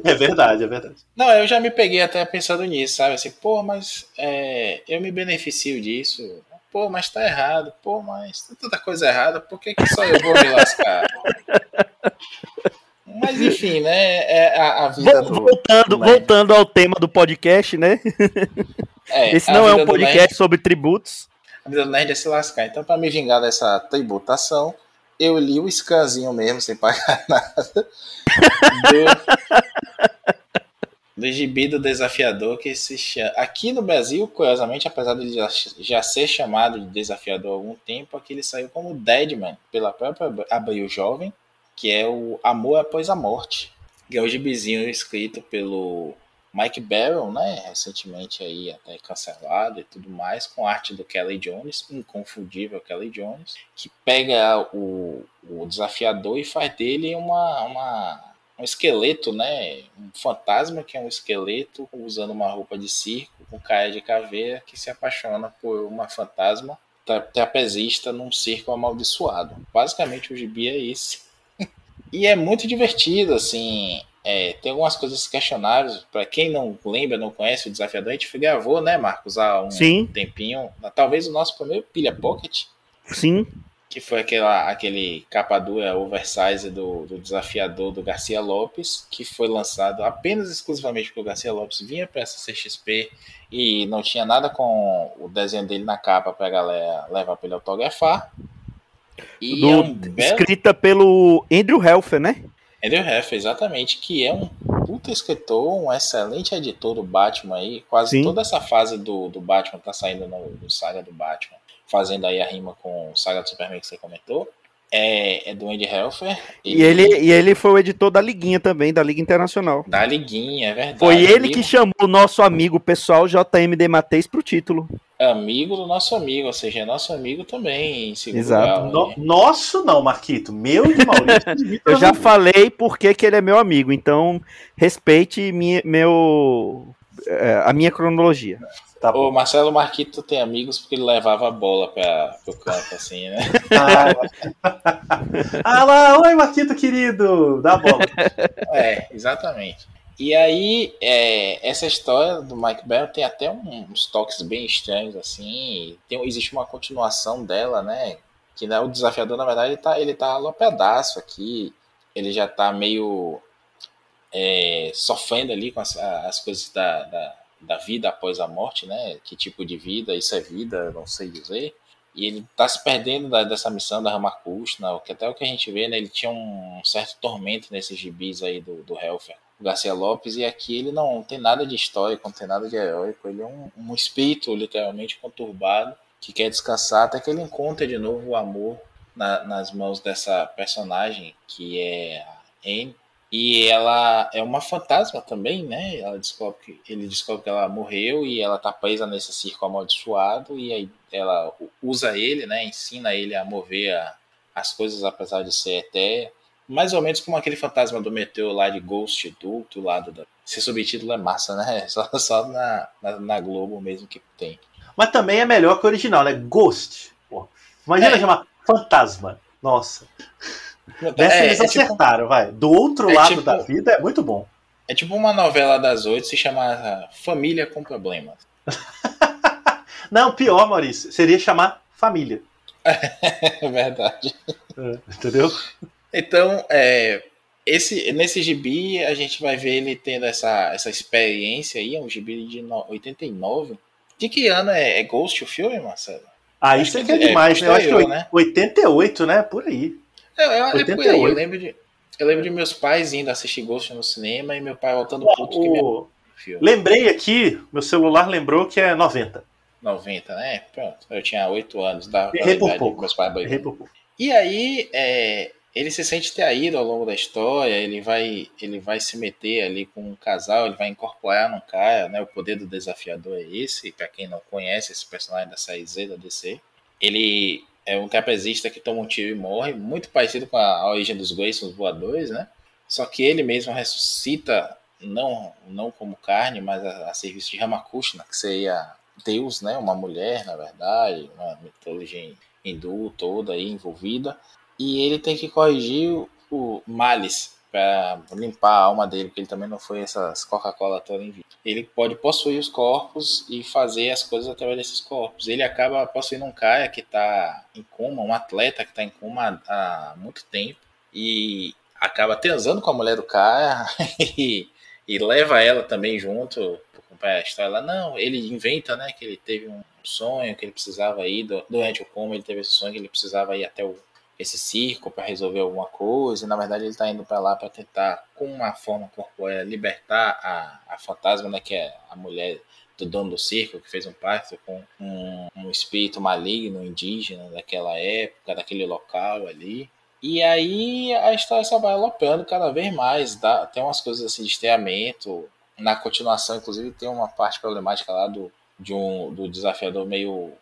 É verdade. Não, eu já me peguei até pensando nisso, sabe? Assim, pô, mas eu me beneficio disso. Pô, mas tá errado. Pô, mas tem tanta coisa errada. Por que só eu vou me lascar? Mas enfim, né? É a vida voltando ao tema do podcast, né? Esse não é um podcast sobre tributos. A vida do nerd é se lascar. Então, para me vingar dessa tributação, eu li o scanzinho mesmo, sem pagar nada, do gibi do Desafiador, que se chama... Aqui no Brasil, curiosamente, apesar de ele já ser chamado de Desafiador há algum tempo, aqui ele saiu como Deadman, pela própria Abril Jovem, que é o Amor Após a Morte, que é o gibizinho escrito pelo Mike Barron, né, recentemente aí até cancelado e tudo mais, com arte do Kelly Jones, inconfundível Kelly Jones, que pega o Desafiador e faz dele um esqueleto, né, um fantasma que é um esqueleto usando uma roupa de circo, com cara de caveira, que se apaixona por uma fantasma trapezista num circo amaldiçoado. Basicamente o gibi é esse. E é muito divertido, assim, tem algumas coisas questionáveis. Para quem não lembra, não conhece o Desafiador, a gente gravou, né, Marcos, há um tempinho, talvez o nosso primeiro Pilha Pocket. Sim. Que foi aquele capa dura oversize do Desafiador do Garcia Lopes, que foi lançado apenas exclusivamente porque o Garcia Lopes vinha para essa CXP e não tinha nada com o desenho dele na capa para a galera levar para ele autografar. E escrita pelo Andrew Helfer, né? Andrew Helfer, exatamente, que é um puta escritor, um excelente editor do Batman aí. Quase toda essa fase do Batman tá saindo no Saga do Batman, fazendo aí a rima com o Saga do Superman que você comentou. É do Andy Helfer. E ele foi o editor da Liguinha também, da Liga Internacional. Da Liguinha, é verdade. Foi ele que chamou o nosso amigo pessoal JMD Mateis pro título. Amigo do nosso amigo, ou seja, é nosso amigo também, em segundo Exato. grau. Nosso não, Marquito. Meu e Maurício. Eu já falei porque que ele é meu amigo, então respeite a minha cronologia. Tá, o Marcelo Marquito tem amigos porque ele levava a bola pro campo, assim, né? Lá, oi Marquito querido, dá a bola. Exatamente. E aí, essa história do Mike Barron tem até uns toques bem estranhos, assim. Existe uma continuação dela, né? Que o Desafiador, na verdade, ele tá alopedaço aqui. Ele já tá meio sofrendo ali com as coisas da vida após a morte, né? Que tipo de vida? Isso é vida? Não sei dizer. E ele tá se perdendo dessa missão da Ramakrishna, que até o que a gente vê, né? Ele tinha um certo tormento nesses gibis aí do Helfer, o Garcia Lopes, e aqui ele não tem nada de histórico, não tem nada de heróico, ele é um espírito literalmente conturbado, que quer descansar até que ele encontra de novo o amor nas mãos dessa personagem, que é a Anne. E ela é uma fantasma também, né? Ele descobre que ela morreu e ela tá presa nesse circo amaldiçoado, e aí ela usa ele, né? Ensina ele a mover as coisas apesar de ser etéreo. Mais ou menos como aquele fantasma do Meteor lá de Ghost, do outro lado. Esse subtítulo é massa, né? Só na Globo mesmo que tem. Mas também é melhor que o original, né? Ghost. Pô. Imagina chamar fantasma. Nossa. Dessa eles acertaram, vai. Do outro lado da vida é muito bom. É tipo uma novela das 8 se chamar Família com Problemas. Não, pior, Maurício, seria chamar Família. É verdade. Entendeu? Então, nesse gibi a gente vai ver ele tendo essa experiência aí, é um gibi de 89. De que ano é Ghost o filme, Marcelo? Isso é demais, né? Eu acho que né? 88, né? Por aí. É por aí. Eu lembro de meus pais indo assistir Ghost no cinema e meu pai voltando puto que meu filme. Lembrei aqui, meu celular lembrou que é 90. 90, né? Pronto. Eu tinha 8 anos. Errei por pouco. Meus pais E aí, ele se sente traído ao longo da história, ele vai se meter ali com um casal, ele vai incorporar num cara, né? O poder do Desafiador é esse, pra quem não conhece esse personagem da série Z da DC. Ele é um trapezista que toma um tiro e morre, muito parecido com a origem dos Graysons voadores, né? Só que ele mesmo ressuscita, não como carne, mas a serviço de Ramakrishna, que seria deus, né? Uma mulher, na verdade, uma mitologia hindu toda aí envolvida. E ele tem que corrigir o Malice para limpar a alma dele, porque ele também não foi essas Coca-Cola toda em vida. Ele pode possuir os corpos e fazer as coisas através desses corpos. Ele acaba possuindo um cara que está em coma, um atleta que está em coma há muito tempo, e acaba transando com a mulher do cara e leva ela também junto para acompanhar a história lá. Não, ele inventa, né, que ele teve um sonho, que ele precisava ir, durante o coma ele teve esse sonho que ele precisava ir até esse circo para resolver alguma coisa, e na verdade ele está indo para lá para tentar, com uma forma corpórea, libertar a fantasma, né, que é a mulher do dono do circo, que fez um pacto com um espírito maligno indígena daquela época, daquele local ali. E aí a história só vai alopando cada vez mais, tem umas coisas assim de esteamento. Na continuação, inclusive, tem uma parte problemática lá do desafiador meio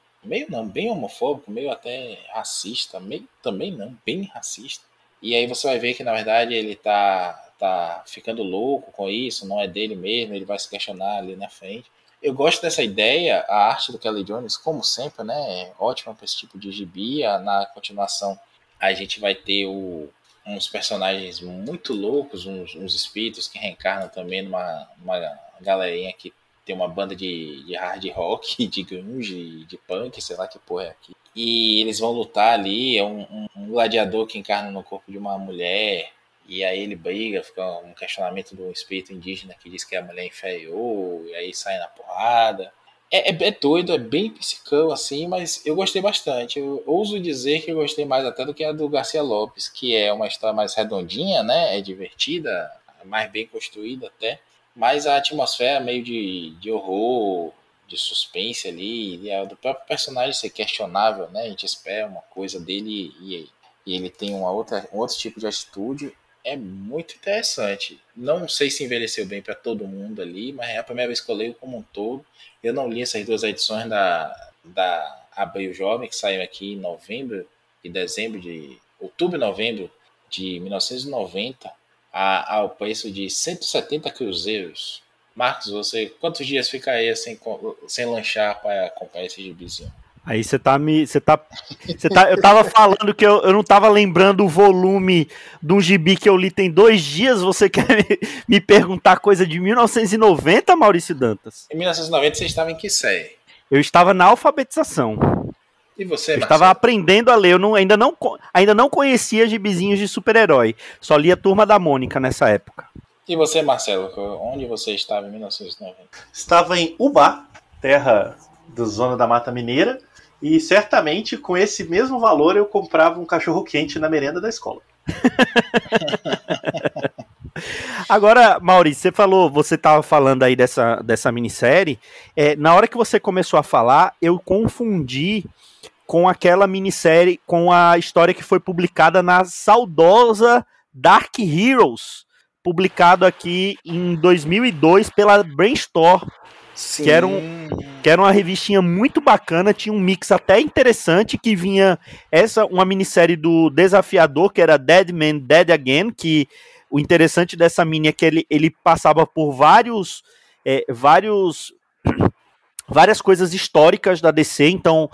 não, bem homofóbico, meio até racista, meio também não, bem racista. E aí você vai ver que, na verdade, ele tá ficando louco com isso, não é dele mesmo, ele vai se questionar ali na frente. Eu gosto dessa ideia, a arte do Kelly Jones, como sempre, né, é ótima para esse tipo de gibi. Na continuação, a gente vai ter uns personagens muito loucos, uns espíritos que reencarnam também numa galerinha que tem uma banda de hard rock, de grunge, de punk, sei lá que porra é aqui. E eles vão lutar ali, é um gladiador que encarna no corpo de uma mulher, e aí ele briga, fica um questionamento do espírito indígena que diz que a mulher é inferior, e aí sai na porrada. É doido, é bem psicão assim, mas eu gostei bastante. Eu ouso dizer que eu gostei mais até do que a do Garcia Lopes, que é uma história mais redondinha, né? É divertida, mais bem construída até. Mas a atmosfera meio de horror, de suspense ali, e do próprio personagem ser questionável, né? A gente espera uma coisa dele e ele tem um outro tipo de atitude. É muito interessante. Não sei se envelheceu bem para todo mundo ali, mas é a primeira vez que eu leio como um todo. Eu não li essas duas edições da Abril Jovem, que saíram aqui em novembro e dezembro outubro e novembro de 1990, ao preço de 170 cruzeiros. Marcos, você quantos dias fica aí sem lanchar para comprar esse gibizinho? Aí eu tava falando que eu não tava lembrando o volume de um gibi que eu li tem 2 dias. Você quer me perguntar coisa de 1990, Maurício Dantas? Em 1990 você estava em que série? Eu estava na alfabetização. E você, Marcelo? Eu estava aprendendo a ler. Eu ainda não conhecia gibizinhos de super-herói. Só lia Turma da Mônica nessa época. E você, Marcelo? Onde você estava em 1990? Estava em Ubá, terra da Zona da Mata Mineira. E certamente com esse mesmo valor eu comprava um cachorro-quente na merenda da escola. Agora, Maurício, você estava falando aí dessa minissérie. Na hora que você começou a falar, eu confundi com aquela minissérie, com a história que foi publicada na saudosa Dark Heroes, publicado aqui em 2002 pela Brainstorm. Sim. Que era uma revistinha muito bacana, tinha um mix até interessante, que vinha uma minissérie do Desafiador, que era Dead Man, Dead Again, que o interessante dessa mini é que ele passava por várias coisas históricas da DC. Então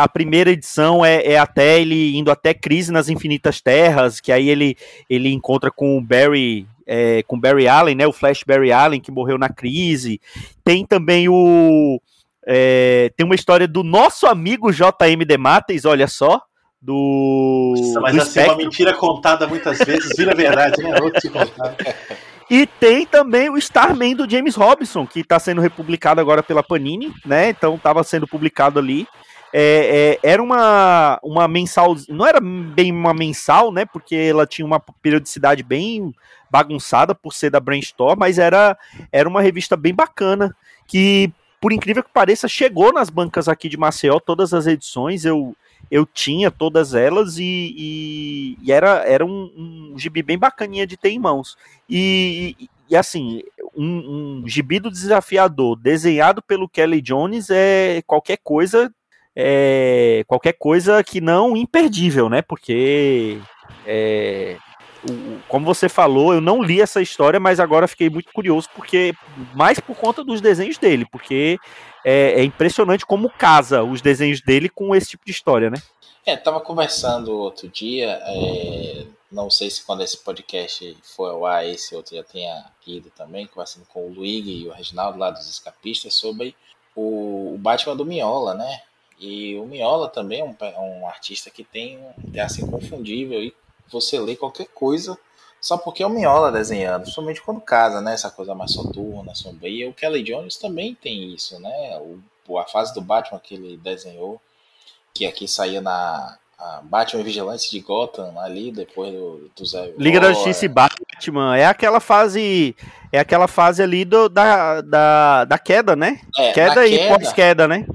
a primeira edição é até ele indo até Crise nas Infinitas Terras, que aí ele encontra com o Barry Allen, né, o Flash Barry Allen, que morreu na Crise. Tem também tem uma história do nosso amigo J.M. DeMatteis, olha só, mas assim, uma mentira contada muitas vezes vira verdade, né? E tem também o Starman do James Robinson, que está sendo republicado agora pela Panini, né? Então estava sendo publicado ali. Era uma mensal, não era bem uma mensal, né? Porque ela tinha uma periodicidade bem bagunçada por ser da Brainstorm, mas era uma revista bem bacana, que, por incrível que pareça, chegou nas bancas aqui de Maceió, todas as edições. Eu tinha todas elas e era um gibi bem bacaninha de ter em mãos. E assim, um gibi do Desafiador desenhado pelo Kelly Jones é qualquer coisa que não imperdível, né? Porque como você falou, eu não li essa história, mas agora fiquei muito curioso, porque mais por conta dos desenhos dele, porque é impressionante como casa os desenhos dele com esse tipo de história, né? Tava conversando outro dia, não sei se quando esse podcast for ao ar, esse outro já tenha ido também, conversando com o Luigi e o Reginaldo lá dos Escapistas, sobre o Batman do Mignola, né? E o Mignola também é um artista que tem assim, inconfundível, e você lê qualquer coisa só porque é o Mignola desenhando, principalmente quando casa, né? Essa coisa mais soturna, sombria. O Kelly Jones também tem isso, né? A fase do Batman que ele desenhou, que aqui saía na Batman Vigilante de Gotham, ali, depois do Zé Liga da Justiça e Batman, é aquela fase ali da queda, né? Queda e pós-queda, né?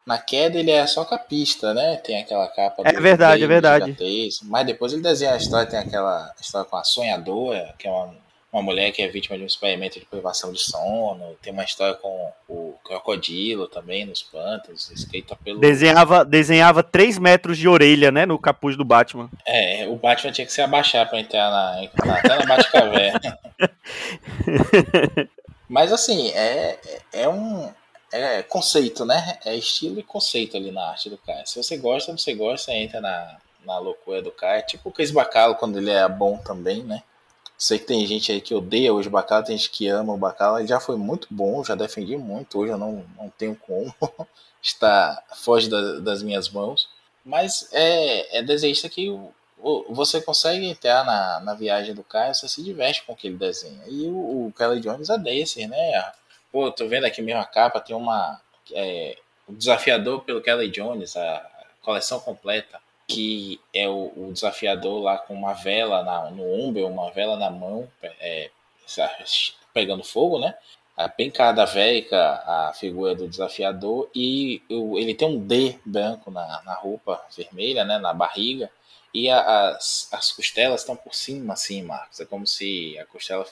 Na queda ele é só capista, né? Tem aquela capa do verdade, é verdade. Mas depois ele desenha a história, tem aquela história com a Sonhadora, que é uma mulher que é vítima de um experimento de privação de sono. Tem uma história com o Crocodilo também, nos pântanos, escrita pelo... Desenhava 3 metros de orelha, né, no capuz do Batman. O Batman tinha que se abaixar pra entrar até na Batcaverna. Mas assim, é conceito, né? É estilo e conceito ali na arte do cara. Se você gosta, você entra na loucura do cara. É tipo o Chris Bacalo quando ele é bom também, né? Sei que tem gente aí que odeia hoje o Bacalo, tem gente que ama o Bacalo. Ele já foi muito bom, já defendi muito. Hoje eu não tenho como. Foge das minhas mãos. Mas é desenhista que você consegue entrar na viagem do cara, você se diverte com o que ele desenha. E o Kelly Jones é desse, né? Pô, tô vendo aqui mesmo a capa, tem o Desafiador pelo Kelly Jones, a coleção completa, que é o desafiador lá com uma vela no ombro, uma vela na mão, pegando fogo, né? Bem cadavérica a figura do desafiador, e ele tem um D branco na roupa vermelha, né? Na barriga, e as costelas estão por cima, assim, Marcos. É como se a costela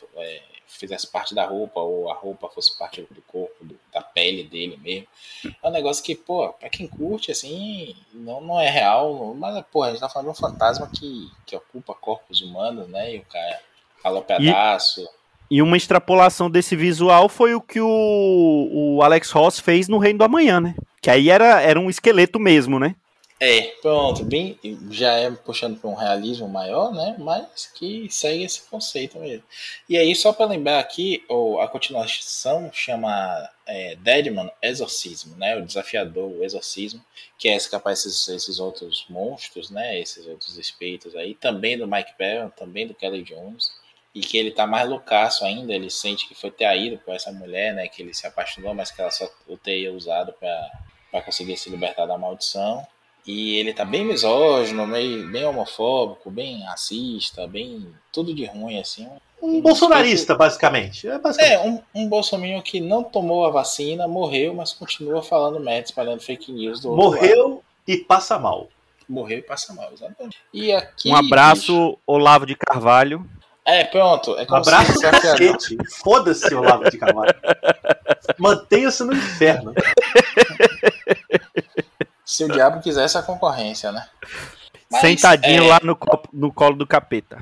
fizesse parte da roupa, ou a roupa fosse parte do corpo, da pele dele mesmo. É um negócio que, pô, pra quem curte, assim, não é real, mas, pô, a gente tá falando de um fantasma que ocupa corpos humanos, né? E o cara fala pedaço. E uma extrapolação desse visual foi o que o Alex Ross fez no Reino do Amanhã, né? Que aí era um esqueleto mesmo, né? Pronto, já é puxando para um realismo maior, né? Mas que segue esse conceito mesmo. E aí, só para lembrar aqui, a continuação chama Deadman Exorcismo, né? O desafiador, o exorcismo, que é capaz esses outros monstros, né? Esses outros espíritos aí, também do Mike Barron, também do Kelly Jones, e que ele tá mais loucaço ainda, ele sente que foi traído por essa mulher, né? Que ele se apaixonou, mas que ela só o teria usado para conseguir se libertar da maldição. E ele tá bem misógino, bem homofóbico, bem racista, bem tudo de ruim, assim. Um bolsonarista, basicamente. Um bolsominion que não tomou a vacina, morreu, mas continua falando merda, espalhando fake news do Morreu e passa mal. Morreu e passa mal, exatamente. E aqui, um abraço, Olavo de Carvalho. Pronto. Um abraço do cacete. Foda-se, Olavo de Carvalho. Mantenha-se no inferno. Se o diabo quisesse a concorrência, né? Mas, sentadinho lá no colo do capeta.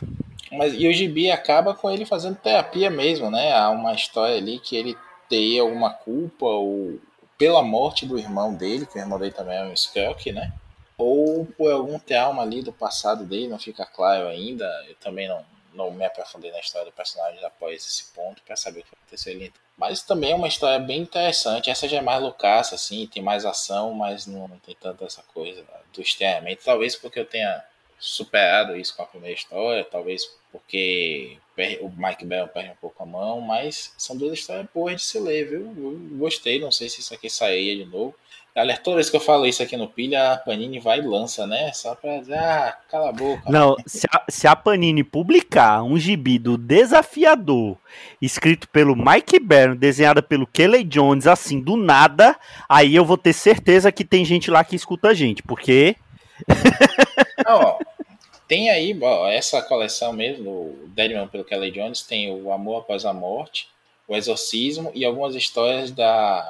E o gibi acaba com ele fazendo terapia mesmo, né? Há uma história ali que ele tem alguma culpa ou pela morte do irmão dele, que o irmão dele também é um Skrull, né? Ou por algum trauma ali do passado dele, não fica claro ainda. Eu também não me aprofundei na história do personagem após esse ponto para saber o que aconteceu ali. Mas também é uma história bem interessante. Essa já é mais loucaça, assim, tem mais ação, mas não tem tanta essa coisa do estranhamento. Talvez porque eu tenha superado isso com a primeira história, talvez porque o Mike Bell perde um pouco a mão, mas são duas histórias boas de se ler, viu? Eu gostei, não sei se isso aqui sairia de novo. Galera, toda vez que eu falo isso aqui no Pilha, a Panini vai e lança, né? Só pra dizer, cala a boca. Não, se a Panini publicar um gibi do Desafiador, escrito pelo Mike Barron, desenhada pelo Kelly Jones, assim, do nada, aí eu vou ter certeza que tem gente lá que escuta a gente, porque... Tem aí, essa coleção mesmo, o Deadman pelo Kelly Jones, tem o Amor Após a Morte, o Exorcismo e algumas histórias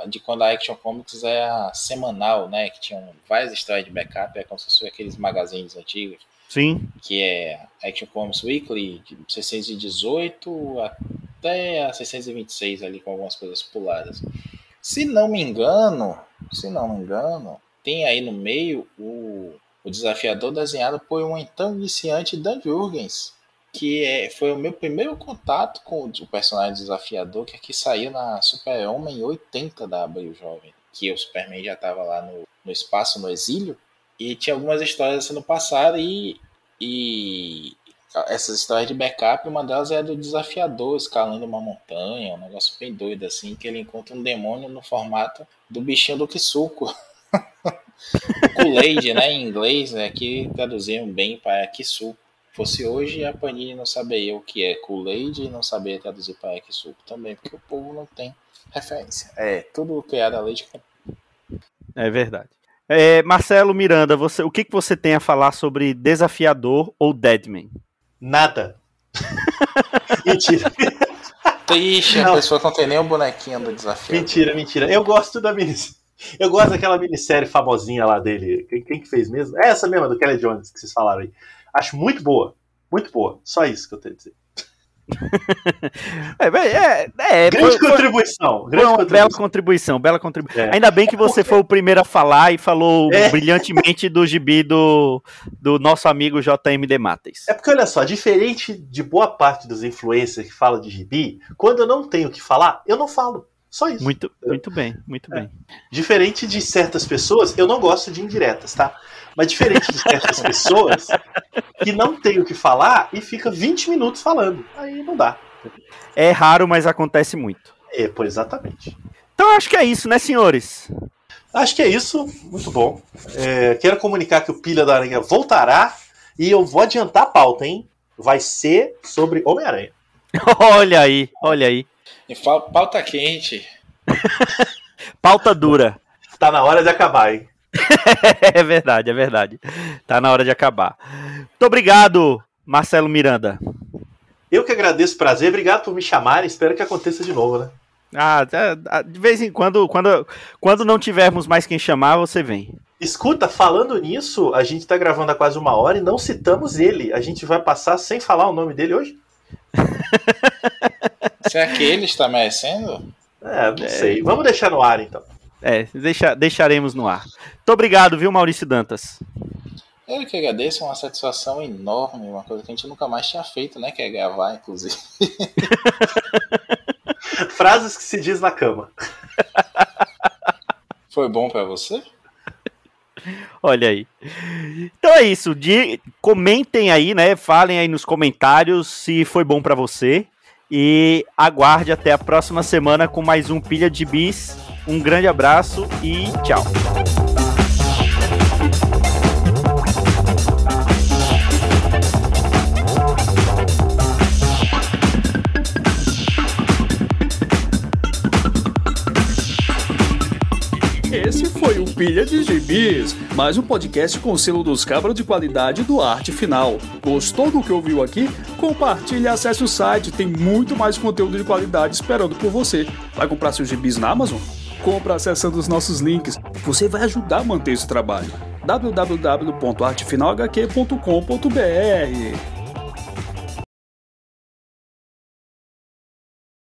de quando a Action Comics era semanal, né? Que tinham várias histórias de backup, como se fossem aqueles magazines antigos. Sim. Que é Action Comics Weekly, de 618 até a 626 ali, com algumas coisas puladas. Se não me engano, tem aí no meio o desafiador desenhado por um então iniciante Dan Jurgens, que foi o meu primeiro contato com o personagem desafiador, que aqui saiu na Super-Homem 80 da Abril Jovem, que o Superman já estava lá no espaço, no exílio, e tinha algumas histórias sendo passadas, e essas histórias de backup, uma delas é do desafiador escalando uma montanha, um negócio bem doido assim, que ele encontra um demônio no formato do bichinho do Kisuko. O Kool-Aid, né, em inglês, que traduziram bem para Kisuko. Fosse hoje, a Panini não saberia o que é Kool-Aid e não saberia traduzir para Kisuko também, porque o povo não tem referência. É tudo criado a leite com... É verdade. Marcelo Miranda, o que você tem a falar sobre Desafiador ou Deadman? Nada. Mentira. Triste, a pessoa não tem nem o bonequinho do Desafiador. Mentira. Eu gosto da minissérie. Eu gosto daquela minissérie famosinha lá dele. Quem que fez mesmo? É essa mesma, do Kelly Jones, que vocês falaram aí. Acho muito boa. Muito boa. Só isso que eu tenho a dizer. Grande contribuição. Bela contribuição. Ainda bem que você foi o primeiro a falar e falou brilhantemente do gibi do nosso amigo JM Demates. É porque, olha só, diferente de boa parte dos influencers que falam de gibi, quando eu não tenho o que falar, eu não falo. Só isso. Muito bem. Diferente de certas pessoas, eu não gosto de indiretas, tá? Mas diferente de certas pessoas que não tem o que falar e fica 20 minutos falando. Aí não dá. É raro, mas acontece muito. Exatamente. Então acho que é isso, né, senhores? Acho que é isso. Muito bom. Quero comunicar que o Pilha da Aranha voltará e eu vou adiantar a pauta, hein? Vai ser sobre Homem-Aranha. Olha aí. E pauta quente. Pauta dura. Tá na hora de acabar, hein? É verdade. Tá na hora de acabar. Muito obrigado, Marcelo Miranda. Eu que agradeço o prazer. Obrigado por me chamarem. Espero que aconteça de novo, né? De vez em quando não tivermos mais quem chamar, você vem. Escuta, falando nisso, a gente tá gravando há quase 1 hora e não citamos ele. A gente vai passar sem falar o nome dele hoje? Será que ele está merecendo? Não sei. Vamos deixar no ar, então. Deixaremos no ar. Muito obrigado, viu, Maurício Dantas? Eu que agradeço, uma satisfação enorme, uma coisa que a gente nunca mais tinha feito, né, que é gravar, inclusive. Frases que se diz na cama. Foi bom pra você? Olha aí. Então é isso. Comentem aí, né? Falem aí nos comentários se foi bom pra você. E aguarde até a próxima semana com mais um Pilha de Bis. Um grande abraço e tchau. Esse foi o Pilha de Gibis, mais um podcast com o selo dos cabras de qualidade do Arte Final. Gostou do que ouviu aqui? Compartilhe e acesse o site, tem muito mais conteúdo de qualidade esperando por você. Vai comprar seus gibis na Amazon? Compra acessando os nossos links. Você vai ajudar a manter esse trabalho. www.artefinalhq.com.br